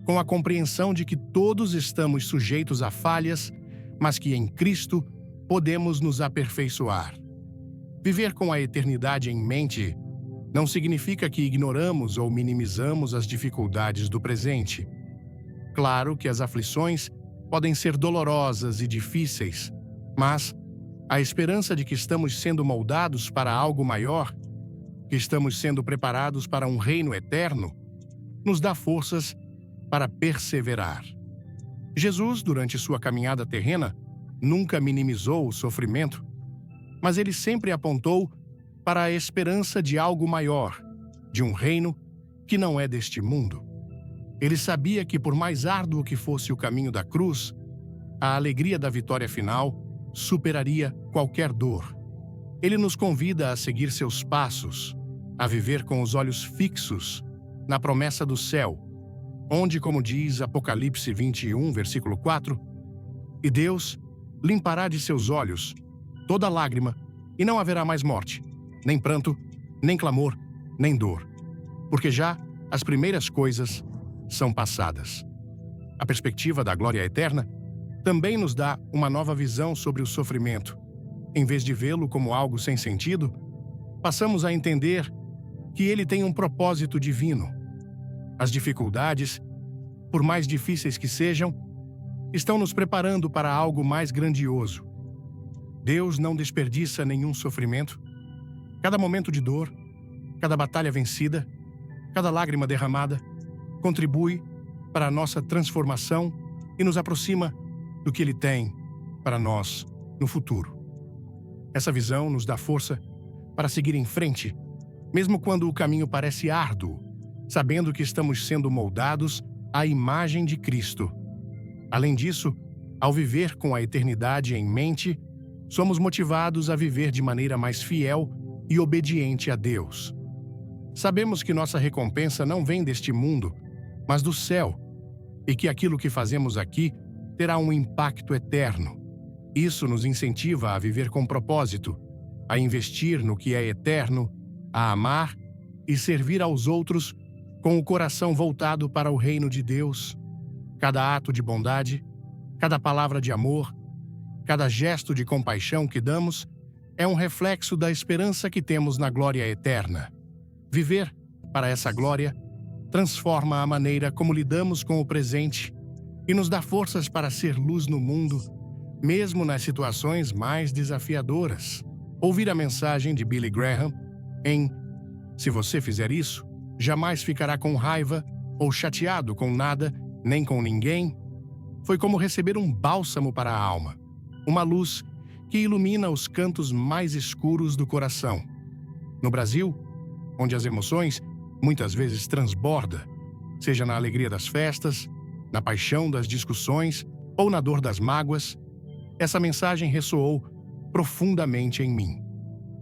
com a compreensão de que todos estamos sujeitos a falhas, mas que em Cristo podemos nos aperfeiçoar. Viver com a eternidade em mente não significa que ignoramos ou minimizamos as dificuldades do presente. Claro que as aflições podem ser dolorosas e difíceis, mas a esperança de que estamos sendo moldados para algo maior, que estamos sendo preparados para um reino eterno, nos dá forças para perseverar. Jesus, durante sua caminhada terrena, nunca minimizou o sofrimento, mas ele sempre apontou para a esperança de algo maior, de um reino que não é deste mundo. Ele sabia que, por mais árduo que fosse o caminho da cruz, a alegria da vitória final superaria qualquer dor. Ele nos convida a seguir seus passos, a viver com os olhos fixos na promessa do céu, onde, como diz Apocalipse 21, versículo 4, "E Deus limpará de seus olhos toda lágrima, e não haverá mais morte, nem pranto, nem clamor, nem dor, porque já as primeiras coisas são passadas." A perspectiva da glória eterna também nos dá uma nova visão sobre o sofrimento. Em vez de vê-lo como algo sem sentido, passamos a entender que ele tem um propósito divino. As dificuldades, por mais difíceis que sejam, estão nos preparando para algo mais grandioso. Deus não desperdiça nenhum sofrimento. Cada momento de dor, cada batalha vencida, cada lágrima derramada, contribui para a nossa transformação e nos aproxima do que Ele tem para nós no futuro. Essa visão nos dá força para seguir em frente, mesmo quando o caminho parece árduo, sabendo que estamos sendo moldados à imagem de Cristo. Além disso, ao viver com a eternidade em mente, somos motivados a viver de maneira mais fiel e obediente a Deus. Sabemos que nossa recompensa não vem deste mundo, mas do céu, e que aquilo que fazemos aqui terá um impacto eterno. Isso nos incentiva a viver com propósito, a investir no que é eterno, a amar e servir aos outros com o coração voltado para o reino de Deus. Cada ato de bondade, cada palavra de amor, cada gesto de compaixão que damos é um reflexo da esperança que temos na glória eterna. Viver para essa glória transforma a maneira como lidamos com o presente e nos dá forças para ser luz no mundo, mesmo nas situações mais desafiadoras. Ouvir a mensagem de Billy Graham em "Se você fizer isso, jamais ficará com raiva ou chateado com nada, nem com ninguém", foi como receber um bálsamo para a alma, uma luz que ilumina os cantos mais escuros do coração. No Brasil, onde as emoções muitas vezes transbordam, seja na alegria das festas, na paixão das discussões ou na dor das mágoas, essa mensagem ressoou profundamente em mim.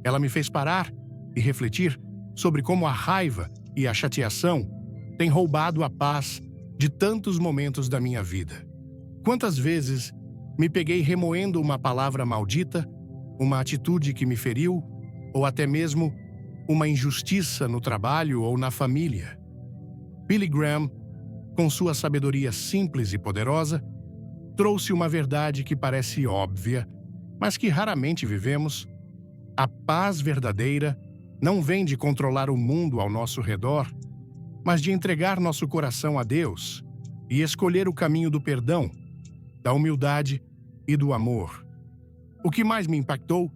Ela me fez parar e refletir sobre como a raiva e a chateação têm roubado a paz de tantos momentos da minha vida. Quantas vezes me peguei remoendo uma palavra maldita, uma atitude que me feriu, ou até mesmo uma injustiça no trabalho ou na família. Billy Graham, com sua sabedoria simples e poderosa, trouxe uma verdade que parece óbvia, mas que raramente vivemos. A paz verdadeira não vem de controlar o mundo ao nosso redor, mas de entregar nosso coração a Deus e escolher o caminho do perdão, da humildade e do amor. O que mais me impactou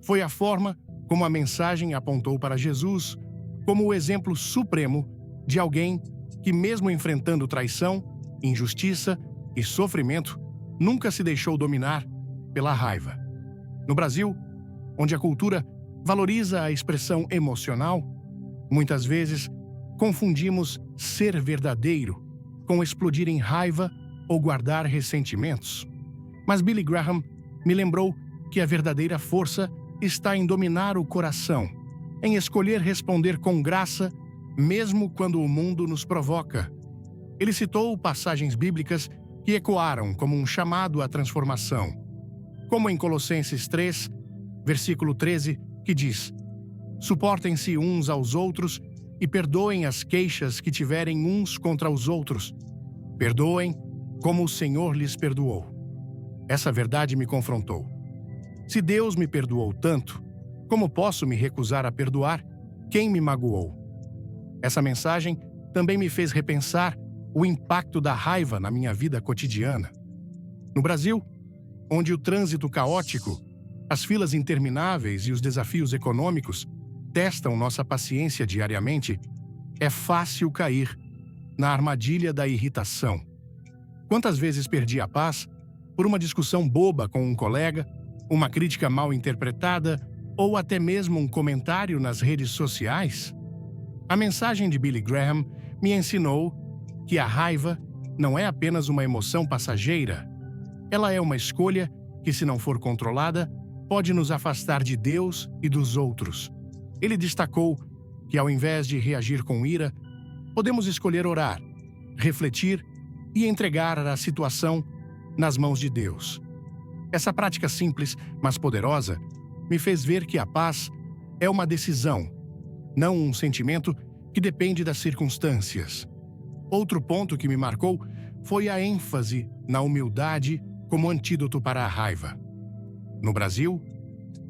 foi a forma como a mensagem apontou para Jesus como o exemplo supremo de alguém que, mesmo enfrentando traição, injustiça e sofrimento, nunca se deixou dominar pela raiva. No Brasil, onde a cultura valoriza a expressão emocional, muitas vezes confundimos ser verdadeiro com explodir em raiva ou guardar ressentimentos. Mas Billy Graham me lembrou que a verdadeira força está em dominar o coração, em escolher responder com graça, mesmo quando o mundo nos provoca. Ele citou passagens bíblicas que ecoaram como um chamado à transformação, como em Colossenses 3, versículo 13, que diz: "Suportem-se uns aos outros e perdoem as queixas que tiverem uns contra os outros. Perdoem como o Senhor lhes perdoou." Essa verdade me confrontou. Se Deus me perdoou tanto, como posso me recusar a perdoar quem me magoou? Essa mensagem também me fez repensar o impacto da raiva na minha vida cotidiana. No Brasil, onde o trânsito caótico, as filas intermináveis e os desafios econômicos testam nossa paciência diariamente, é fácil cair na armadilha da irritação. Quantas vezes perdi a paz por uma discussão boba com um colega, uma crítica mal interpretada ou até mesmo um comentário nas redes sociais? A mensagem de Billy Graham me ensinou que a raiva não é apenas uma emoção passageira. Ela é uma escolha que, se não for controlada, pode nos afastar de Deus e dos outros. Ele destacou que, ao invés de reagir com ira, podemos escolher orar, refletir e entregar a situação nas mãos de Deus. Essa prática simples, mas poderosa, me fez ver que a paz é uma decisão, não um sentimento que depende das circunstâncias. Outro ponto que me marcou foi a ênfase na humildade como antídoto para a raiva. No Brasil,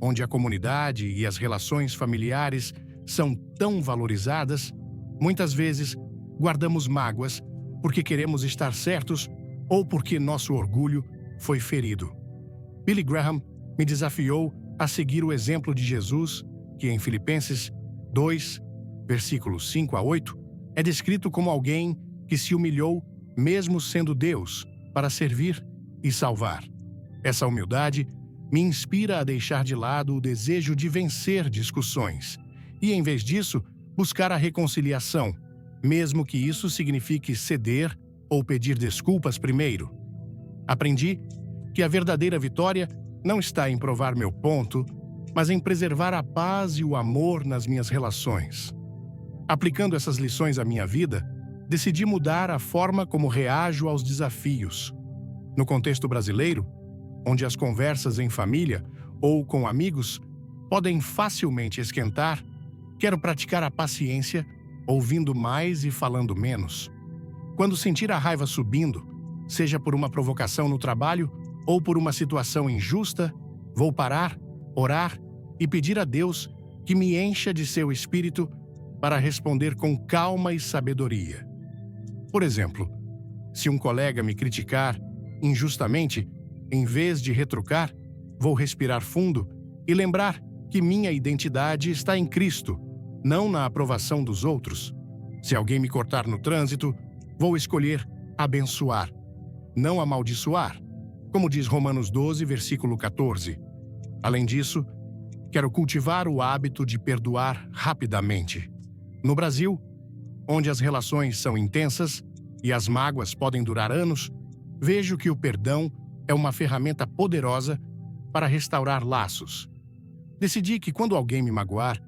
onde a comunidade e as relações familiares são tão valorizadas, muitas vezes guardamos mágoas porque queremos estar certos ou porque nosso orgulho foi ferido. Billy Graham me desafiou a seguir o exemplo de Jesus, que em Filipenses 2, versículos 5 a 8, é descrito como alguém que se humilhou mesmo sendo Deus para servir e salvar. Essa humildade me inspira a deixar de lado o desejo de vencer discussões e, em vez disso, buscar a reconciliação, mesmo que isso signifique ceder ou pedir desculpas primeiro. Aprendi que a verdadeira vitória não está em provar meu ponto, mas em preservar a paz e o amor nas minhas relações. Aplicando essas lições à minha vida, decidi mudar a forma como reajo aos desafios. No contexto brasileiro, onde as conversas em família ou com amigos podem facilmente esquentar, quero praticar a paciência, ouvindo mais e falando menos. Quando sentir a raiva subindo, seja por uma provocação no trabalho ou por uma situação injusta, vou parar, orar e pedir a Deus que me encha de seu espírito para responder com calma e sabedoria. Por exemplo, se um colega me criticar injustamente, em vez de retrucar, vou respirar fundo e lembrar que minha identidade está em Cristo, não na aprovação dos outros. Se alguém me cortar no trânsito, vou escolher abençoar, não amaldiçoar, como diz Romanos 12, versículo 14. Além disso, quero cultivar o hábito de perdoar rapidamente. No Brasil, onde as relações são intensas e as mágoas podem durar anos, vejo que o perdão é uma ferramenta poderosa para restaurar laços. Decidi que quando alguém me magoar,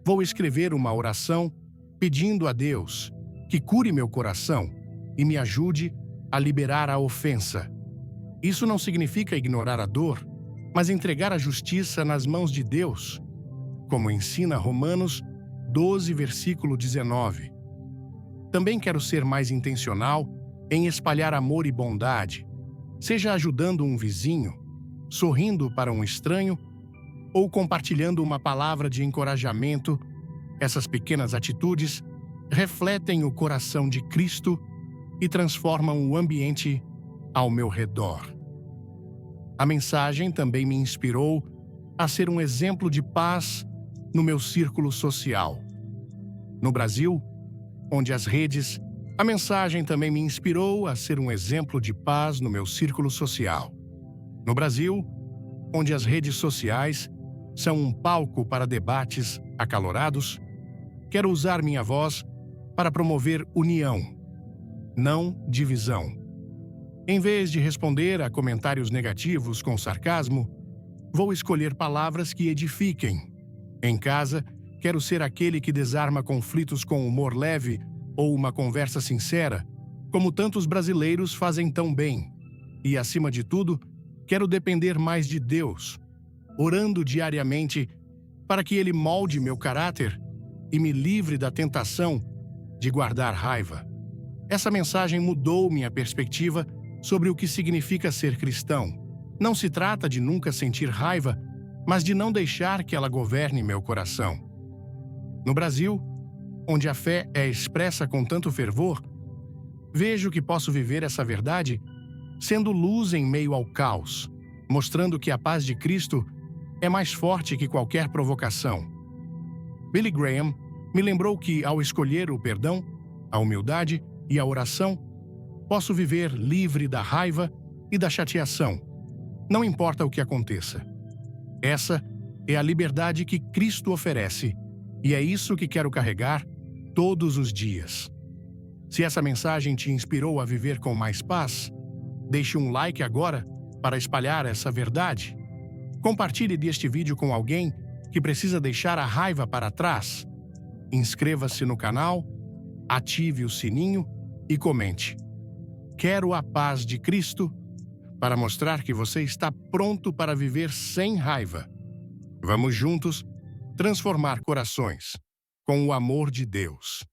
vou escrever uma oração pedindo a Deus que cure meu coração e me ajude a liberar a ofensa. Isso não significa ignorar a dor, mas entregar a justiça nas mãos de Deus, como ensina Romanos 12, versículo 19. Também quero ser mais intencional em espalhar amor e bondade, seja ajudando um vizinho, sorrindo para um estranho ou compartilhando uma palavra de encorajamento. Essas pequenas atitudes refletem o coração de Cristo e transformam o ambiente ao meu redor. A mensagem também me inspirou a ser um exemplo de paz no meu círculo social. No Brasil, onde as redes, a mensagem também me inspirou a ser um exemplo de paz no meu círculo social. No Brasil, onde as redes sociais são um palco para debates acalorados, quero usar minha voz para promover união, não divisão. Em vez de responder a comentários negativos com sarcasmo, vou escolher palavras que edifiquem. Em casa, quero ser aquele que desarma conflitos com humor leve ou uma conversa sincera, como tantos brasileiros fazem tão bem. E, acima de tudo, quero depender mais de Deus, orando diariamente para que Ele molde meu caráter e me livre da tentação de guardar raiva. Essa mensagem mudou minha perspectiva sobre o que significa ser cristão. Não se trata de nunca sentir raiva, mas de não deixar que ela governe meu coração. No Brasil, onde a fé é expressa com tanto fervor, vejo que posso viver essa verdade sendo luz em meio ao caos, mostrando que a paz de Cristo é mais forte que qualquer provocação. Billy Graham me lembrou que, ao escolher o perdão, a humildade e a oração, posso viver livre da raiva e da chateação, não importa o que aconteça. Essa é a liberdade que Cristo oferece, e é isso que quero carregar todos os dias. Se essa mensagem te inspirou a viver com mais paz, deixe um like agora para espalhar essa verdade. Compartilhe deste vídeo com alguém que precisa deixar a raiva para trás. Inscreva-se no canal, ative o sininho e comente. Quero a paz de Cristo para mostrar que você está pronto para viver sem raiva. Vamos juntos transformar corações com o amor de Deus.